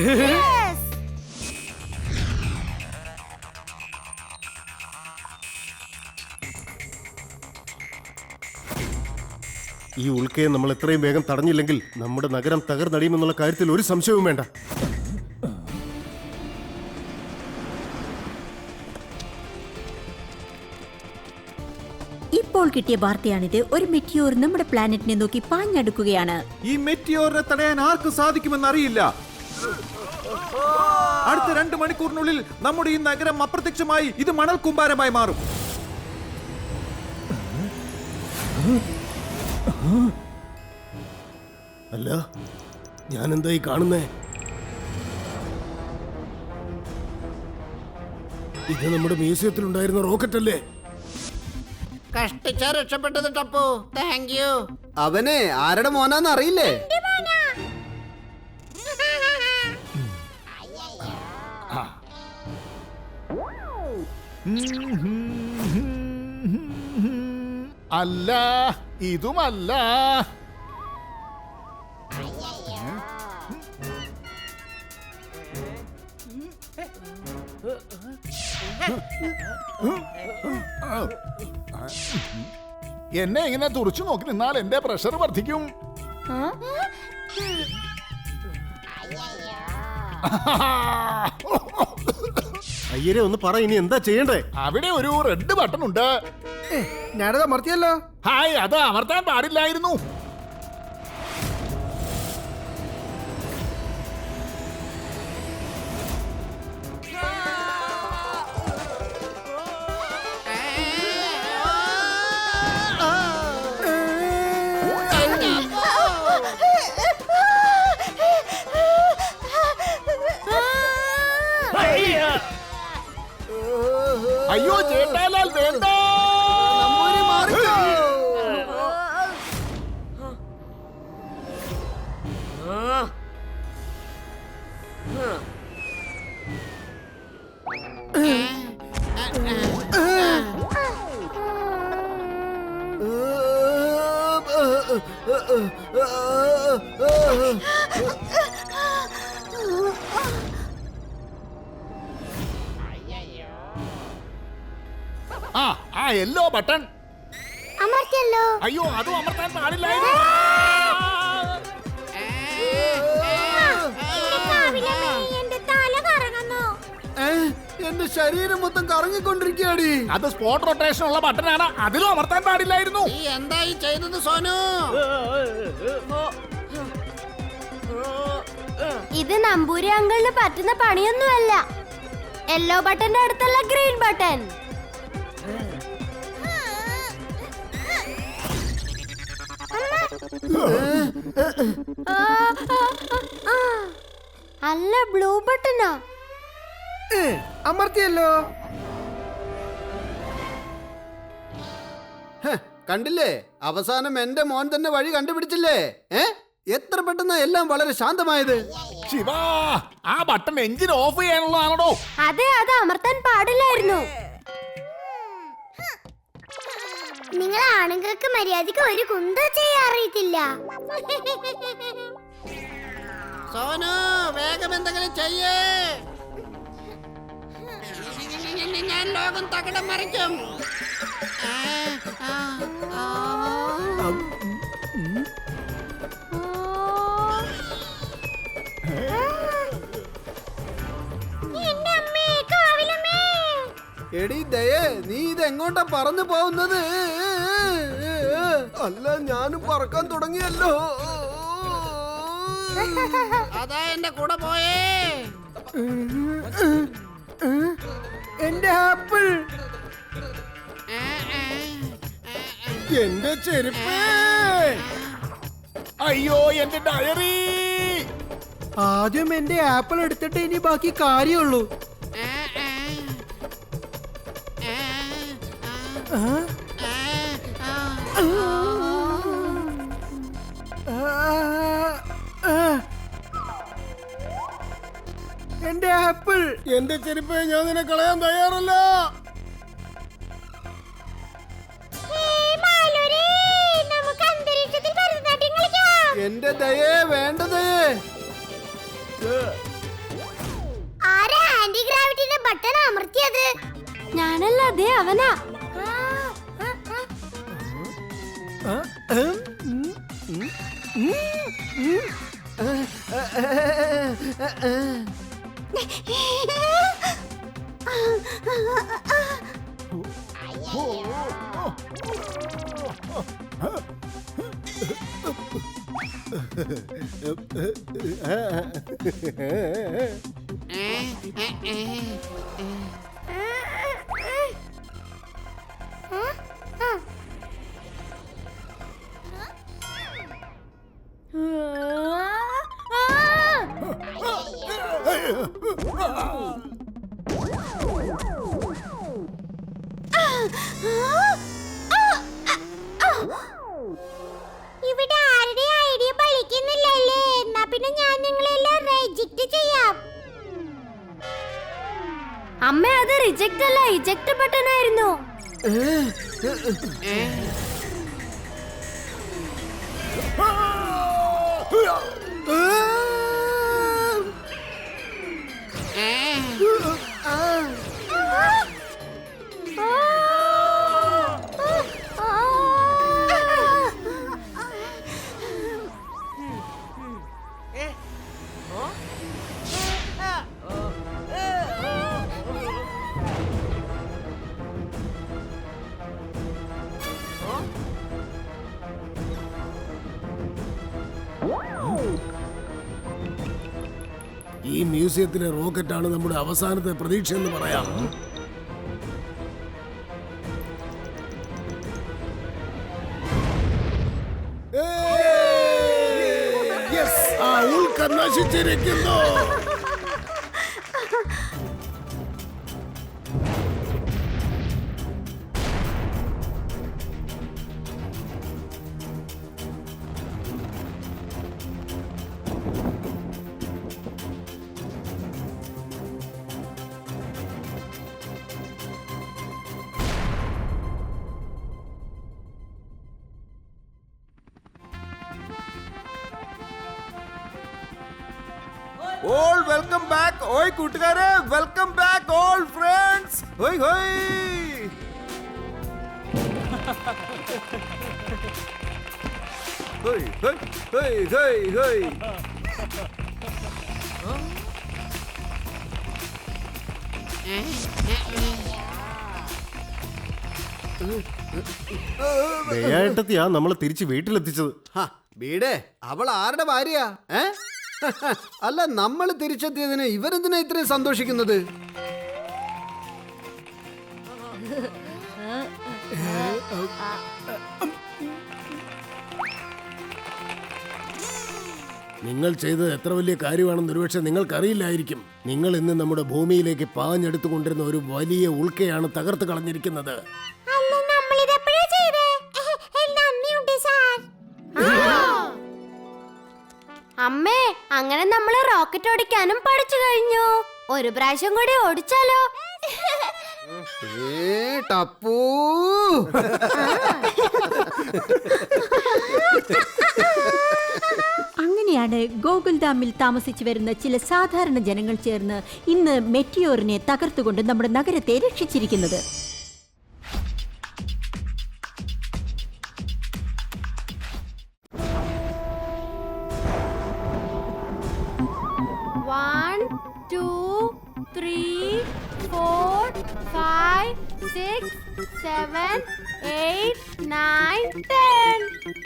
ഉൽക്കയെ നമ്മൾ എത്രയും വേഗം തടഞ്ഞില്ലെങ്കിൽ നമ്മുടെ നഗരം തകർന്നടിയുമെന്നുള്ള കാര്യത്തിൽ ഒരു സംശയവും വേണ്ട. ഇപ്പോൾ കിട്ടിയ വാർത്തയാണിത്. ഒരു മെറ്റിയോർ നമ്മുടെ പ്ലാനറ്റിനെ നോക്കി പാഞ്ഞടുക്കുകയാണ്. ഈ മെറ്റിയോറിനെ തടയാൻ ആർക്ക് സാധിക്കുമെന്ന് അറിയില്ല. അടുത്ത 2 മണിക്കൂറിനുള്ളിൽ നമ്മുടെ ഈ നഗരം അപ്രത്യക്ഷമായി ഇത് മണൽ കൂമ്പാരമായി മാറും. അല്ല, ഞാൻ എന്തായി കാണുന്നേ? ഇത് നമ്മുടെ മ്യൂസിയത്തിൽ ഉണ്ടായിരുന്ന റോക്കറ്റ് അല്ലേ? കഷ്ടിച്ചാ രക്ഷപ്പെട്ടത് ടപ്പു. Thank you. അവനെ ആരുടെ മോനാന്ന് അറിയില്ലേ? അല്ല, ഇതുമല്ല. എന്നെ ഇങ്ങനെ തുറച്ചു നോക്കി നിന്നാൽ എന്റെ പ്രഷർ വർദ്ധിക്കും. അയ്യരെ ഒന്ന് പറ, ഇനി എന്താ ചെയ്യണ്ടേ? അവിടെ ഒരു റെഡ് ബട്ടൺ ഉണ്ട്. ഞാനത് അമർത്തിയല്ലോ. ഹായ്, അത് അമർത്താൻ പാടില്ലായിരുന്നു. അയ്യോ ചേട്ടാലാൽ വേണ്ട. ആ യെല്ലോ ബട്ടൺ അമർത്തിയല്ലോ. അയ്യോ, അതും അമർത്താൻ പാടില്ലായിരുന്നു. എന്റെ ശരീരം മൊത്തം കറങ്ങിക്കൊണ്ടിരിക്കുകയാടി. അത് സ്പോട്ട് റൊട്ടേഷൻ ഉള്ള ബട്ടനാണ്, അതിലും അമർത്താൻ പാടില്ലായിരുന്നു. നീ എന്തായി ചെയ്തത് സോനു? ഇത് നമ്പൂരി അങ്കിളിന് പറ്റുന്ന പണിയൊന്നുമല്ല. യെല്ലോ ബട്ടന്റെ അടുത്തല്ല ഗ്രീൻ ബട്ടൺ. അല്ല, ബ്ലൂ ബട്ടനാ. അമർത്തിയല്ലോ. കണ്ടില്ലേ, അവസാനം എന്റെ മോൻ തന്നെ വഴി കണ്ടുപിടിച്ചില്ലേ? എത്ര പെട്ടെന്ന് എല്ലാം വളരെ ശാന്തമായത്. ശിവ, ആ ബട്ടൺ എഞ്ചിൻ ഓഫ് ചെയ്യാനുള്ളതാണോ? അതെ, അത് അമർത്താൻ പാടില്ലായിരുന്നു. നിങ്ങൾ ആണുങ്ങൾക്ക് മര്യാദക്ക് ഒരു കുന്ത ചെയ്യാൻ അറിയത്തില്ല. സോനു, വേഗം എന്തെങ്കിലും ചെയ്യേ. ഞാൻ ലോകം തകിടം മറിക്കും. എടി ദയേ, നീ ഇത് എങ്ങോട്ടാ പറന്നു പോകുന്നത്? അല്ല, ഞാനും പറക്കാൻ തുടങ്ങിയല്ലോ. അതാ എന്റെ കൂടെ പോയേ. എന്റെ ആപ്പിൾ. എന്റെ ചെരുപ്പ്. അയ്യോ, എന്റെ ഡയറി. ആദ്യം എന്റെ ആപ്പിൾ എടുത്തിട്ട് ഇനി ബാക്കി കാര്യമുള്ളൂ. എന്റെ ആപ്പിൾ. എന്റെ ചെരുപ്പ് ഞാൻ നിന്നെ കളയാൻ തയ്യാറല്ല. എന്റെ ദയേ, വേണ്ട ദയേ. ബട്ടൺ അമർത്തിയത്? ഞാനല്ല, അതെ അവനാ. ഇവിടെ ആരുടെ ഐഡിയ പഠിക്കുന്നില്ലല്ലേ? എന്നാ പിന്നെ ഞാൻ നിങ്ങളെല്ലാം റിജക്റ്റ് ചെയ്യാം. അമ്മ, അത് റിജക്റ്റ് അല്ല, ഇജക്ട് ബട്ടൺ ആയിരുന്നു. ഈ മ്യൂസിയത്തിലെ റോക്കറ്റാണ് നമ്മുടെ അവസാനത്തെ പ്രതീക്ഷ എന്ന് പറയാം. ആ ഉൽക്ക നശിച്ചിരിക്കുന്നു. All welcome back. ഓയ് കൂട്ടുകാരെ, വെൽക്കം ബാക്ക് ഓൾ ഫ്രണ്ട്സ്. ഹോയ് ഹോയ്. ഹോയ് ഹോയ് ഹോയ് ഹോയ് ഹോയ്. ദയായിട്ടെത്തിയാ നമ്മളെ തിരിച്ച് വീട്ടിലെത്തിച്ചത്. വീടേ, അവൾ ആരുടെ ഭാര്യ? അല്ല, നമ്മൾ തിരിച്ചെത്തിയതിന് ഇവരെന്തിനാ ഇത്രയും സന്തോഷിക്കുന്നത്? നിങ്ങൾ ചെയ്തത് എത്ര വലിയ കാര്യമാണെന്ന് ഒരുപക്ഷെ നിങ്ങൾക്കറിയില്ലായിരിക്കും. നിങ്ങൾ ഇന്ന് നമ്മുടെ ഭൂമിയിലേക്ക് പാഞ്ഞെടുത്തു കൊണ്ടിരുന്ന ഒരു വലിയ ഉൽക്കയാണ് തകർത്ത് കളഞ്ഞിരിക്കുന്നത്. അമ്മേ, അങ്ങനെ നമ്മള് റോക്കറ്റ് ഓടിക്കാനും പഠിച്ചു കഴിഞ്ഞു. ഒരു പ്രാവശ്യം കൂടി ഓടിച്ചാലോ? ടപ്പൂ, അങ്ങനെയാണ് ഗോകുൽധാമിൽ താമസിച്ചു വരുന്ന ചില സാധാരണ ജനങ്ങൾ ചേർന്ന് ഇന്ന് മെറ്റിയോറിനെ തകർത്തുകൊണ്ട് നമ്മുടെ നഗരത്തെ രക്ഷിച്ചിരിക്കുന്നത്.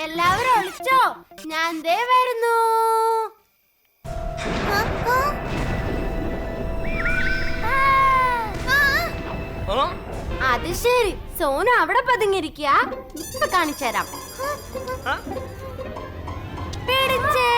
എല്ലാവരും ഒളിച്ചോ? ഞാൻ ദേ വരുന്നു. അത് ശരി, സോനു അവിടെ പതുങ്ങിയിരിക്കുക. ഇപ്പൊ കാണിച്ചു തരാം. പിടിച്ചേ.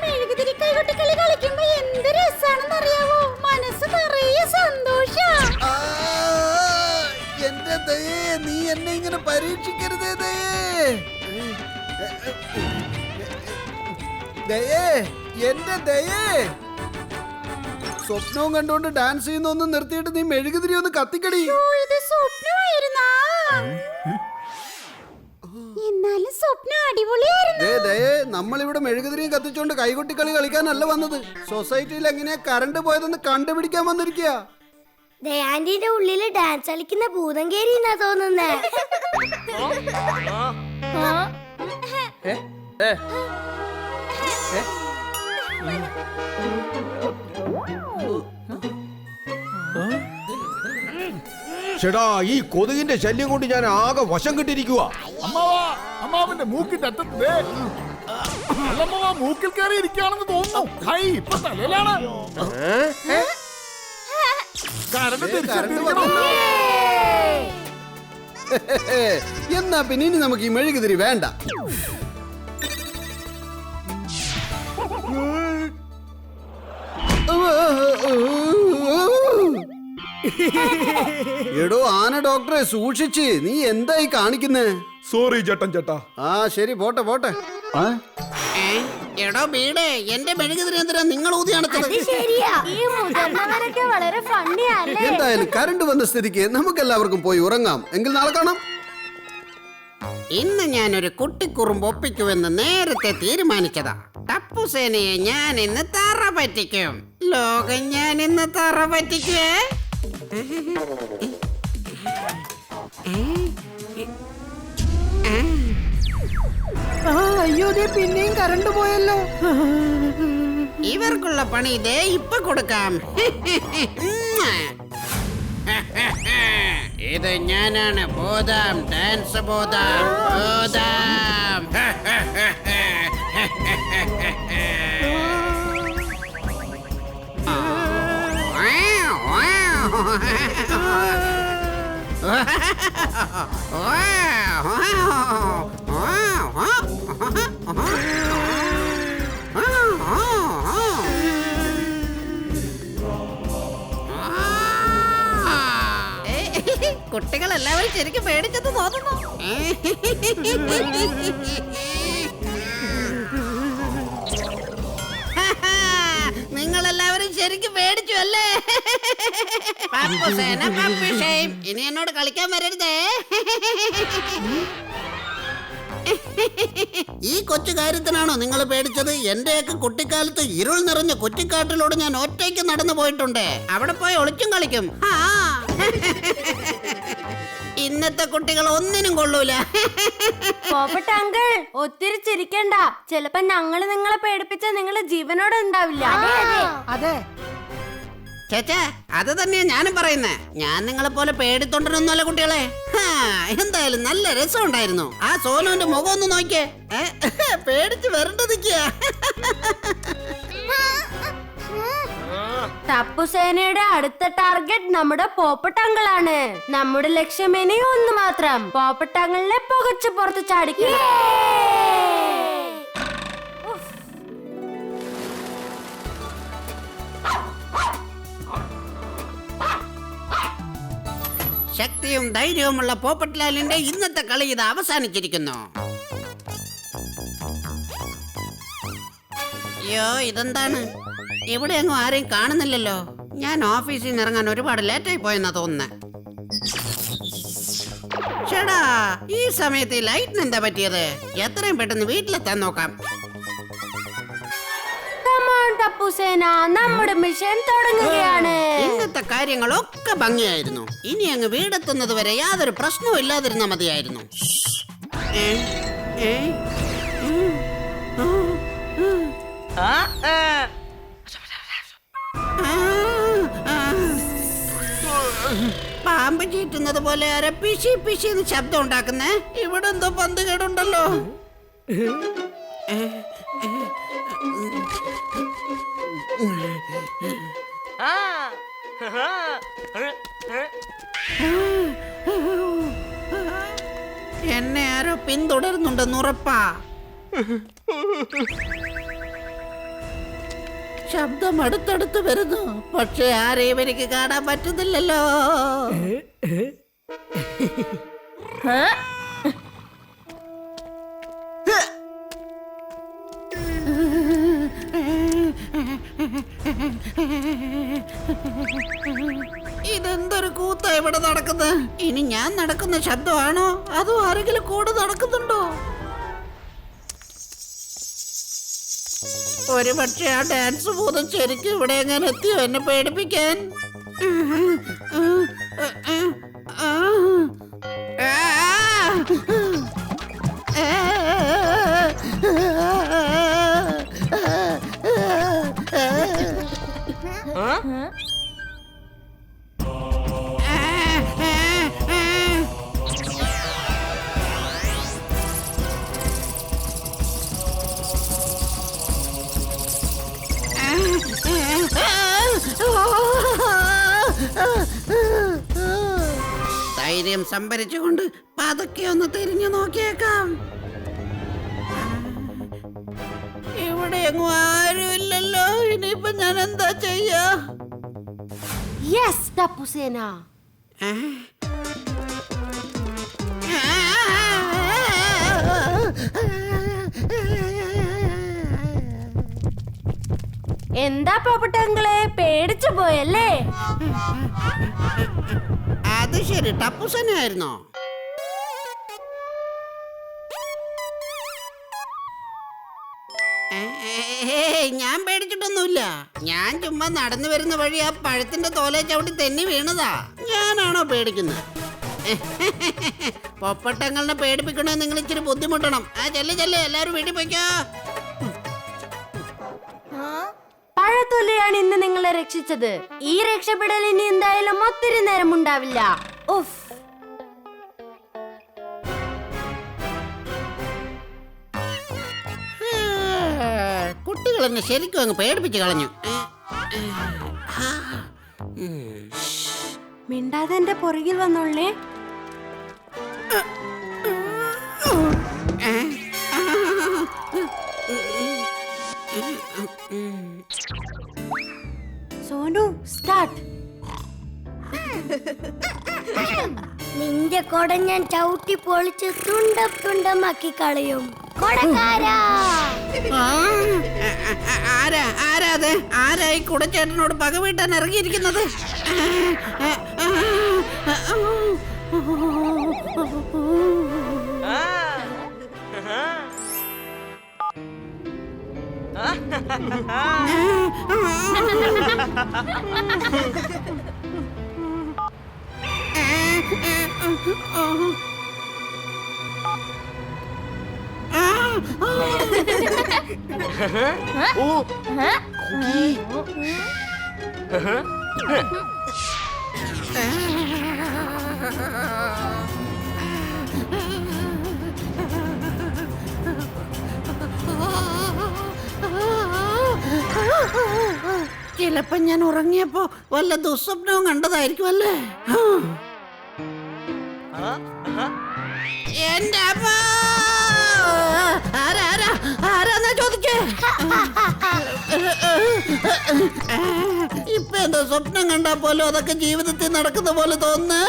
മെഴുകുതിരി കൈകൊട്ടിക്കളി കളിക്കുമ്പോ എന്ത് രസാണെന്നറിയാവോ? മനസ്സ് നിറയെ സന്തോഷാ. എന്റെ ദയേ, നീ എന്നെ ഇങ്ങനെ പരീക്ഷിക്കരുതേ ദയേ. ദയേ, എന്റെ ദയേ. സ്വപ്നവും കണ്ടുകൊണ്ട് ഡാൻസ് ചെയ്യുന്നൊന്നും നിർത്തിയിട്ട് നീ മെഴുകുതിരി ഒന്ന് കത്തിക്കടി. ഇത് സ്വപ്നമായിരുന്നാ? എന്നാലും സ്വപ്നം അടിപൊളിയായിരുന്നു. ദയേ, നമ്മളിവിടെ മെഴുകുതിരിയും കത്തിച്ചോണ്ട് കൈകൊട്ടിക്കളി കളിക്കാനല്ല വന്നത്. സൊസൈറ്റിയിൽ എങ്ങനെയാ കറണ്ട് പോയതെന്ന് കണ്ടുപിടിക്കാൻ വന്നിരിക്കുക. ദയാന്റിന്റെ ഉള്ളില് ഡാൻസ് കളിക്കുന്ന ഭൂതം കേറി എന്നാ തോന്നുന്നേ. ചേടാ, ഈ കൊതുകിന്റെ ശല്യം കൊണ്ട് ഞാൻ ആകെ വശം കിട്ടിയിരിക്കുക. അമ്മാവാ, അമ്മാവന്റെ മൂക്കിന്റെ അറ്റത്ത് അല്ലമ്മാവാ മൂക്കിൽ കയറി ഇരിക്കുകയാണെന്ന് തോന്നുന്നു. ഹൈ, ഇപ്പൊ തലയിലാണ്. കരണ്ട് തിരിച്ചെത്തിയിരിക്കണോ? എന്നാ പിന്നെ ഇനി നമുക്ക് ഈ മെഴുകുതിരി വേണ്ട. എടോ ആന ഡോക്ടറെ, സൂക്ഷിച്ച്. നീ എന്തായി കാണിക്കുന്നേ? സോറി ചേട്ടാ. ആ ശരി, പോട്ടെ പോട്ടെ. എടോ വീട്, എന്റെ മെഴുകുതിരി എന്തിനാ നിങ്ങൾ ഊതിയാണത്തത്? ശരിയാ, ഈ മുതിർന്നവരൊക്കെ വളരെ ഫണ്ണിയല്ലേ. എന്തായാലും കറണ്ട് വന്ന സ്ഥിതിക്ക് നമുക്ക് എല്ലാവർക്കും പോയി ഉറങ്ങാം. എങ്കിൽ നാളെ കാണാം. ഇന്ന് ഞാനൊരു കുട്ടിക്കുറുമ്പ് ഒപ്പിക്കുമെന്ന് നേരത്തെ തീരുമാനിച്ചതാ. ടപ്പുസേനയെ ഞാൻ ഇന്ന് തറ പറ്റിക്കും. ലോകം ഞാൻ ഇന്ന് തറ പറ്റിക്കുവേ. അയ്യോ, പിന്നെയും കറണ്ട് പോയല്ലോ. ഇവർക്കുള്ള പണി ഇതേ ഇപ്പൊ കൊടുക്കാം. ഇത് ഞാനാണ് ബോധം, ഡാൻസ് ബോധം. കുട്ടികളെല്ലാവരും ശരിക്കും പേടിച്ചത് തോന്നുന്നു. നിങ്ങളെല്ലാവരും ശരിക്കും പേടിച്ചു അല്ലേ? പപ്പുസേന, പപ്പുഷേം, ഇനി എന്നോട് കളിക്കാൻ വരരുതേ. ഈ കൊച്ചു കാര്യത്തിനാണോ നിങ്ങൾ പേടിച്ചത്? എന്റെയൊക്കെ കുട്ടിക്കാലത്ത് ഇരുൾ നിറഞ്ഞ കുറ്റിക്കാട്ടിലൂടെ ഞാൻ ഒറ്റയ്ക്ക് നടന്നു പോയിട്ടുണ്ട്. അവിടെ പോയി ഒളിച്ചും കളിക്കും. ഇന്നത്തെ കുട്ടികൾ ഒന്നിനും കൊള്ളൂല. പോപ്പട്ട് അങ്കിൾ, ഒത്തിരി ചിരിക്കണ്ട. ചിലപ്പോ ഞങ്ങള് നിങ്ങളെ പേടിപ്പിച്ച നിങ്ങള് ജീവനോടെ ഉണ്ടാവില്ല. അതെ, ചേച്ചാ, അത് തന്നെയാ ഞാനും പറയുന്നേ. ഞാൻ നിങ്ങളെ പോലെ പേടിത്തൊണ്ടനൊന്നുമല്ല കുട്ടികളെ. എന്തായാലും നല്ല രസം ഉണ്ടായിരുന്നു. ആ സോനുവിന്റെ മുഖം ഒന്ന് നോക്കിയേ. പേടിച്ച് വരണ്ടതിക്കാ. ടപ്പുസേനയുടെ അടുത്ത ടാർഗറ്റ് നമ്മുടെ പോപ്പട്ട് അങ്കിളാണ്. നമ്മുടെ ലക്ഷ്യം ഇനി ഒന്ന് മാത്രം, പോപ്പട്ട് അങ്കിളിനെ പുകച്ചു പുറത്ത് ചാടിക്കുക. ശക്തിയും ധൈര്യവുമുള്ള പോപ്പട്ട്ലാലിന്റെ ഇന്നത്തെ കളി ഇത് അവസാനിച്ചിരിക്കുന്നു. അയ്യോ, ഇതെന്താണ്? ഇവിടെ അങ്ങ് ആരെയും കാണുന്നില്ലല്ലോ. ഞാൻ ഓഫീസിൽ നിന്ന് ഇറങ്ങാൻ ഒരുപാട് ലേറ്റായി പോയെന്നാ തോന്നുന്നേ. ചേടാ, ഈ സമയത്ത് ഈ ലൈറ്റിന് എന്താ പറ്റിയത്? എത്രയും പെട്ടെന്ന് വീട്ടിലെത്താൻ നോക്കാം. ടപ്പുസേന, നമ്മുടെ മിഷൻ തുടങ്ങുകയാണ്. ഇന്നത്തെ കാര്യങ്ങളൊക്കെ ഭംഗിയായിരുന്നു. ഇനി അങ്ങ് വീടെത്തുന്നത് വരെ യാതൊരു പ്രശ്നവും ഇല്ലാതിരുന്നാ മതിയായിരുന്നു. പാമ്പ് ചീറ്റുന്നത് പോലെ ആരെ പിശി പിശിന്ന് ശബ്ദം ഉണ്ടാക്കുന്നേ. ഇവിടെ എന്തോ പന്ത് കേടുണ്ടല്ലോ. പിന്തുടരുന്നുണ്ടെന്ന് ഉറപ്പാ. ശബ്ദം അടുത്തടുത്ത് വരുന്നു, പക്ഷെ ആരെയും എനിക്ക് കാണാൻ പറ്റുന്നില്ലല്ലോ. ഇതെന്തൊരു കൂത്ത ഇവിടെ നടക്കുന്നത്? ഇനി ഞാൻ നടക്കുന്ന ശബ്ദമാണോ അതോ ആരെങ്കിലും കൂടെ നടക്കുന്നുണ്ടോ? ഒരു പക്ഷേ ആ ഡാൻസ് ഭൂതം ശരിക്കും ഇവിടെ എങ്ങനെ എത്തിയോ എന്നെ പേടിപ്പിക്കാൻ? ധൈര്യം സംഭരിച്ചുകൊണ്ട് പതുക്കെ ഒന്ന് തിരിഞ്ഞു നോക്കിയേക്കാം. ഇവിടെ എങ്ങും ആരുമില്ലല്ലോ. ഇനിയിപ്പൊ ഞാൻ എന്താ ചെയ്യാ? യെസ് ടപ്പുസേന. എന്താ പോപ്പട്ടങ്ങളെ, പേടിച്ചു പോയല്ലേ? അത് ശരി, ടപ്പുസനായിരുന്നോ? ഞാൻ പേടിച്ചിട്ടൊന്നുമില്ല. ഞാൻ ചുമ്മാ നടന്നു വരുന്ന വഴി ആ പഴത്തിന്റെ തോലെ ചവിട്ടി തെന്നി വീണതാ. ഞാനാണോ പേടിക്കുന്നത്? പൊപ്പട്ടങ്ങളെ പേടിപ്പിക്കണേ നിങ്ങൾ ഇച്ചിരി ബുദ്ധിമുട്ടണം. ചെല്ല് എല്ലാരും വീട്ടിൽ പോയിക്കോ. പഴത്തൊലിയാണ് ഇന്ന് നിങ്ങളെ രക്ഷിച്ചത്. ഈ രക്ഷപ്പെടൽ ഇനി എന്തായാലും ഒത്തിരി നേരം ഉണ്ടാവില്ല. ഉഫ്. കുട്ടികൾ എന്നെ ശരിക്കും അങ്ങ് പേടിപ്പിച്ച് കളഞ്ഞു. മിണ്ടാതെ എന്റെ പുറകിൽ വന്നോളേ. സോനു സ്റ്റാർട്ട്. നിന്റെ കൊട ഞാൻ ചവിട്ടി പൊളിച്ച് തുണ്ടം തുണ്ടമാക്കി കളയും. ആരായി കുടച്ചേട്ടനോട് പക വീട്ടാൻ ഇറങ്ങിയിരിക്കുന്നത്? ചിലപ്പോ ഞാൻ ഉറങ്ങിയപ്പോ വല്ല ദുസ്വപ്നവും കണ്ടതായിരിക്കുമല്ലേ? എന്റെ അമ്മ! ആരാന്നാ ചോദിച്ചേ? ഇപ്പൊ എന്തോ സ്വപ്നം കണ്ടാ പോലും അതൊക്കെ ജീവിതത്തിൽ നടക്കുന്ന പോലെ തോന്നുന്നു.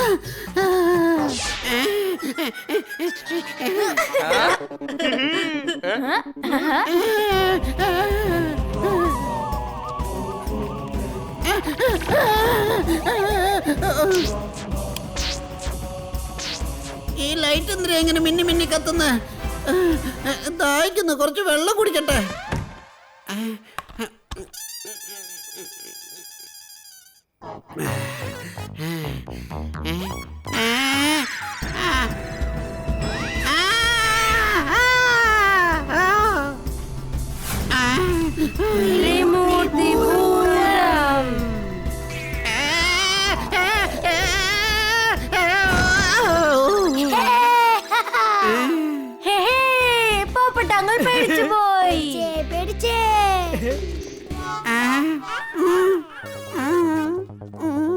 ഈ ലൈറ്റ് എന്തിനാ ഇങ്ങനെ മിന്നി മിന്നി കത്തുന്ന? ദാഹിക്കുന്നു, കുറച്ച് വെള്ളം കുടിക്കട്ടെ. പോപ്പട്ടങ്ങൾ പേടിച്ചു പോയി. പേടിച്ചേ.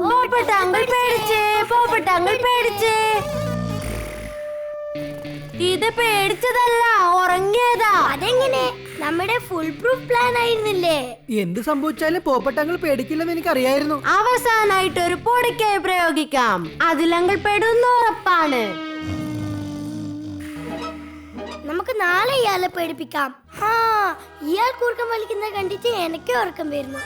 പോപ്പട്ടങ്ങൾ പേടിച്ചേ. പോപ്പട്ടങ്ങൾ പേടിച്ചേ. ഇത് പേടിച്ചതല്ല, ഉറങ്ങിയതാ. അതെങ്ങനെ? നമ്മുടെ ഫുൾ പ്രൂഫ് പ്ലാൻ ആയിരുന്നില്ലേ? എന്ത് സംഭവിച്ചാലും പോപ്പട്ടങ്ങൾ പേടിക്കില്ലെന്ന് എനിക്കറിയായിരുന്നു. അവസാനായിട്ട് ഒരു പൊടിക്കായി പ്രയോഗിക്കാം. അതിലങ്ങൾ പെടുന്ന ഉറപ്പാണ്. നമുക്ക് നാളെ ഇയാളെ പേടിപ്പിക്കാം. ഇയാൾ കൂർക്കം വലിക്കുന്ന കണ്ടിട്ട് എനിക്ക് ഉറക്കം വരുന്നു.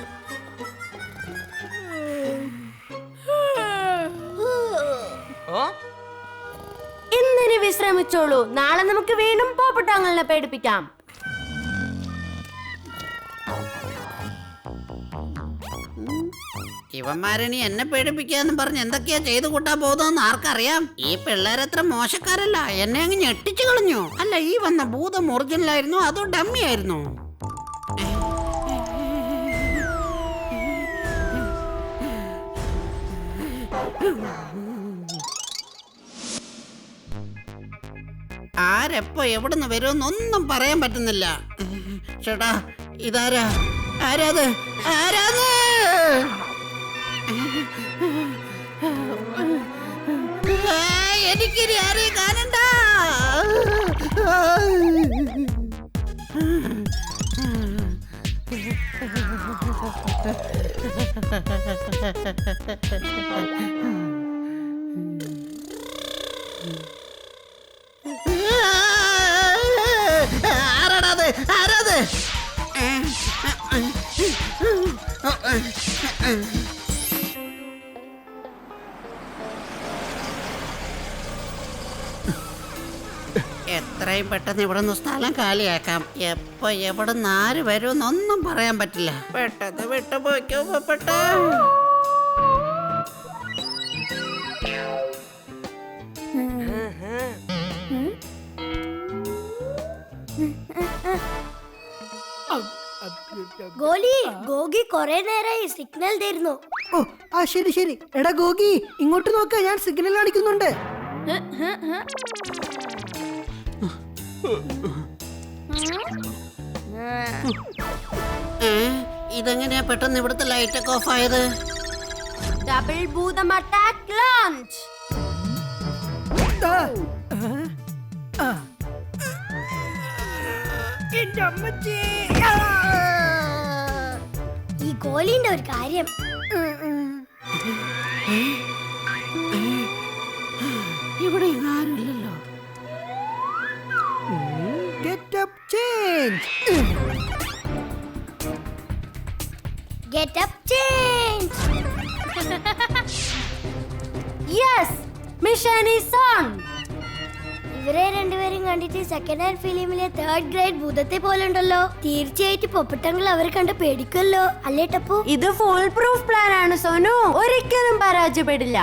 ഇന്നിനി വിശ്രമിച്ചോളൂ. നാളെ നമുക്ക് വീണ്ടും പോപ്പട്ടാങ്ങളെ പേടിപ്പിക്കാം. ഇവന്മാരണി എന്നെ പേടിപ്പിക്കാന്ന് പറഞ്ഞ് എന്തൊക്കെയാ ചെയ്തു കൂട്ടാൻ പോകുന്നതെന്ന് ആർക്കറിയാം. ഈ പിള്ളേരത്ര മോശക്കാരല്ല, എന്നെ അങ്ങ് ഞെട്ടിച്ചു കളഞ്ഞു. അല്ല, ഈ വന്ന ഭൂതം ഒറിജിനലായിരുന്നു അതോ ഡമ്മി ആയിരുന്നു? ആരെപ്പോ എവിടുന്ന് വരുമെന്നൊന്നും പറയാൻ പറ്റുന്നില്ല. ചേട്ടാ, ഇതാരാ? ആരാത്? ആരാത്? എനിക്കിനി ആരെയും കാണണ്ട. ആരാടാത്? ആരാത്? എത്രയും പെട്ടെന്ന് ഇവിടെ നിന്ന് സ്ഥലം കാലിയാക്കാം. എപ്പോ എവിടെ നിന്ന് ആര് വരുമെന്നൊന്നും പറയാൻ പറ്റില്ല. പെട്ടെന്ന് വിട്ടുപോയിക്കോ പെട്ട. ഗോഗി കൊറേ നേരമായി സിഗ്നൽ തരുന്നു. ഓ ശരി ശരി. എടാ ഗോഗി, ഇങ്ങോട്ട് നോക്ക, ഞാൻ സിഗ്നൽ കാണിക്കുന്നുണ്ട്. ഇതെങ്ങനെയാ പെട്ടെന്ന് ഇവിടുത്തെ ലൈറ്റ് ഒക്കെ ഓഫ് ആയത്? ഡബിൾ ഭൂതം അറ്റാക്ക് ലോഞ്ച്. ഈ ഗോലിന്റെ ഒരു കാര്യം, ഇവിടെ ആരുമില്ലല്ലോ. Getup change. Getup change. Yes, mission is on. ഇവരെ രണ്ടുപേരും കണ്ടിട്ട് സെക്കൻഡ് ഹാൻഡ് ഫിലിമിലെ 3rd ഗ്രേഡ് ഭൂതത്തെ പോലെ ഉണ്ടല്ലോ. തീർച്ചയായിട്ടും പൊപ്പട്ടങ്ങൾ അവരെ കണ്ട് പേടിക്കല്ലോ, അല്ലേ ടപ്പു? ഇത് ഫുൾ പ്രൂഫ് പ്ലാൻ ആണ് സോനു, ഒരിക്കലും പരാജയപ്പെടില്ല.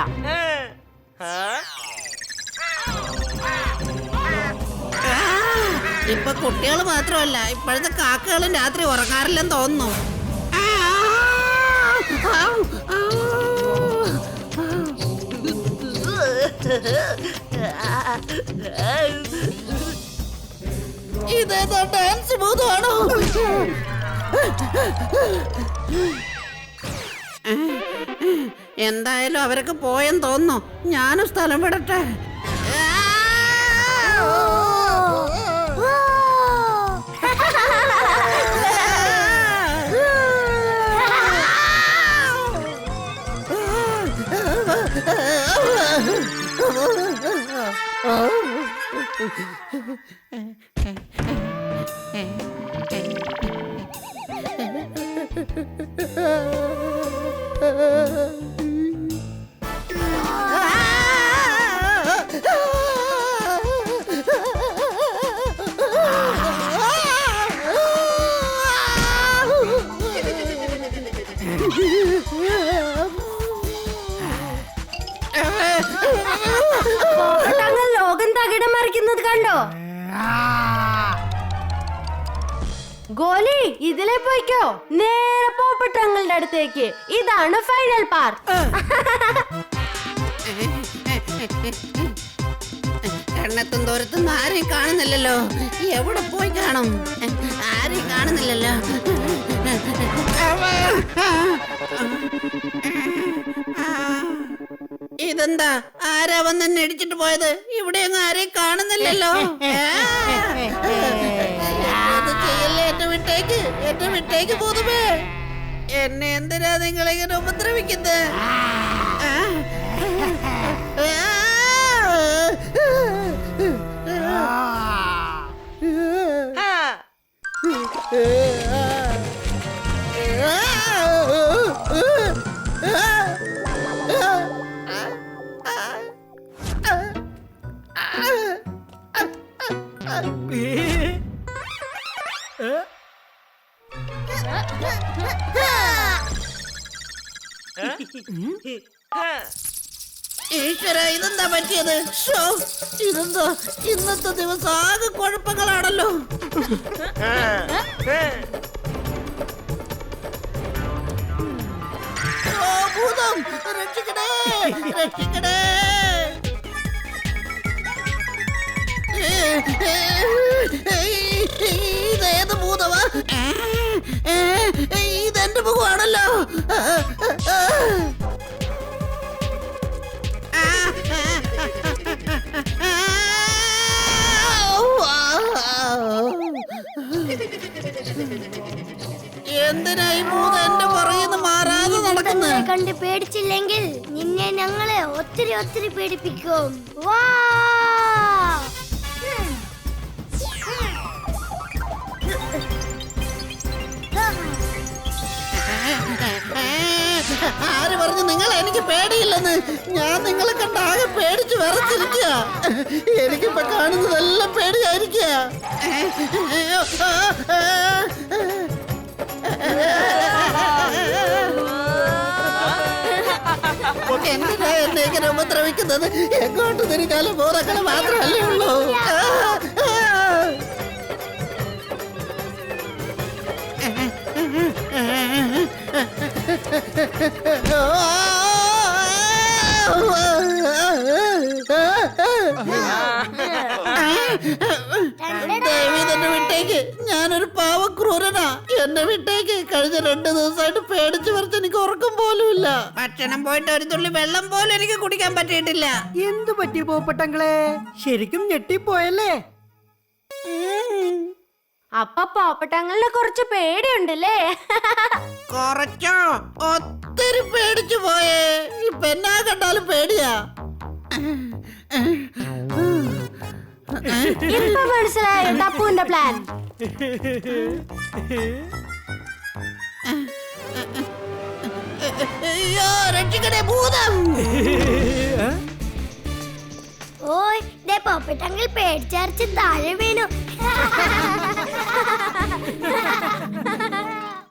ഇപ്പൊ കുട്ടികൾ മാത്രമല്ല, ഇപ്പോഴത്തെ കാക്കകളും രാത്രി ഉറങ്ങാറില്ലെന്ന് തോന്നുന്നു. ഇതേതാ ഡാൻസ് ഭൂതമാണോ? എന്തായാലും അവരൊക്കെ പോയെന്ന് തോന്നുന്നു. ഞാനും സ്ഥലം വിടട്ടെ. ലോകം തകിടം മറിക്കുന്നത് കണ്ടോ? ഗോലി, ഇതിലെ പോയിക്കോ, നേരെ പോപ്പട്ടങ്ങളുടെ അടുത്തേക്ക്. ഇതാണ് ഫൈനൽ പാർട്ട്. കണ്ണത്തും ദൂരത്തും ആരെയും കാണുന്നില്ലല്ലോ. എവിടെ പോയി കാണും? ആരെയും കാണുന്നില്ലല്ലോ. ഇതെന്താ? ആരാ വന്ന് എന്നെ ഇടിച്ചിട്ട് പോയത്? ഇവിടെ ഒന്നും ആരെയും കാണുന്നില്ലല്ലോ. അത് ചെയ്യല്ലേ, എന്നെ വിട്ടേക്ക്, എന്നെ വിട്ടേക്ക് ഭൂതമേ. എന്നെ എന്തിനാ നിങ്ങളിങ്ങനെ ഉപദ്രവിക്കുന്നത്? ഈശ്വര, ഇതെന്താ പറ്റിയത്? ഷോ, ഇതെന്താ ഇന്നത്തെ ദിവസം ആകെ കുഴപ്പങ്ങളാണല്ലോ. ഓ ഭൂതം, രക്ഷിക്കണേ, രക്ഷിക്കണേ. ഇതേത് ഭൂതമാ? ഇതെന്റെ മുഖമാണല്ലോ. എന്തിനായി ഭൂതം എന്റെ പുറകിന്ന് മാറാതെ നടക്കുന്നത്? കണ്ട് പേടിച്ചില്ലെങ്കിൽ നിന്നെ ഞങ്ങളെ ഒത്തിരി ഒത്തിരി പേടിപ്പിക്കും. വാ, ആര് പറഞ്ഞു നിങ്ങൾ എനിക്ക് പേടിയില്ലെന്ന്? ഞാൻ നിങ്ങളെ കണ്ട ആകെ പേടിച്ച് വിറച്ചിരിക്കുക. എനിക്കിപ്പോ കാണുന്നതെല്ലാം പേടിയായിരിക്കുക. എന്തിനാ എന്നെ ഇങ്ങനെ ഉപദ്രവിക്കുന്നത്? എങ്ങോട്ട് തിരിഞ്ഞാലും ബോധക്കള മാത്രമല്ലേ ഉള്ളൂ. ദേവി, തന്നെ വിട്ടേക്ക്. ഞാനൊരു പാവക്രൂരനാ. എന്നെ വിട്ടേക്ക്. കഴിഞ്ഞ 2 ദിവസമായിട്ട് പേടിച്ചു വരച്ച് എനിക്ക് ഉറക്കം പോലും ഇല്ല. ഭക്ഷണം പോയിട്ട് ഒരു തുള്ളി വെള്ളം പോലും എനിക്ക് കുടിക്കാൻ പറ്റിയിട്ടില്ല. എന്തു പറ്റി പോപ്പട്ടങ്ങളെ? ശരിക്കും ഞെട്ടിപ്പോയല്ലേ? അപ്പൊ പോപ്പട്ടങ്ങളിലെ കുറച്ച് പേടിയുണ്ടല്ലേ? കുറച്ചോ? ഒത്തിരി പേടിച്ചു പോയേ. ഇപ്പൊ എന്നാ കണ്ടാലും പേടിയാ. ഇപ്പൊ മനസ്സിലായോ ടപ്പുവിന്റെ പ്ലാൻ? അയ്യോ, രക്ഷിക്കണേ ഭൂതം. ഓയ്, പോപ്പട്ടങ്ങൾ പേടിച്ചരച്ച് താഴെ വീണു.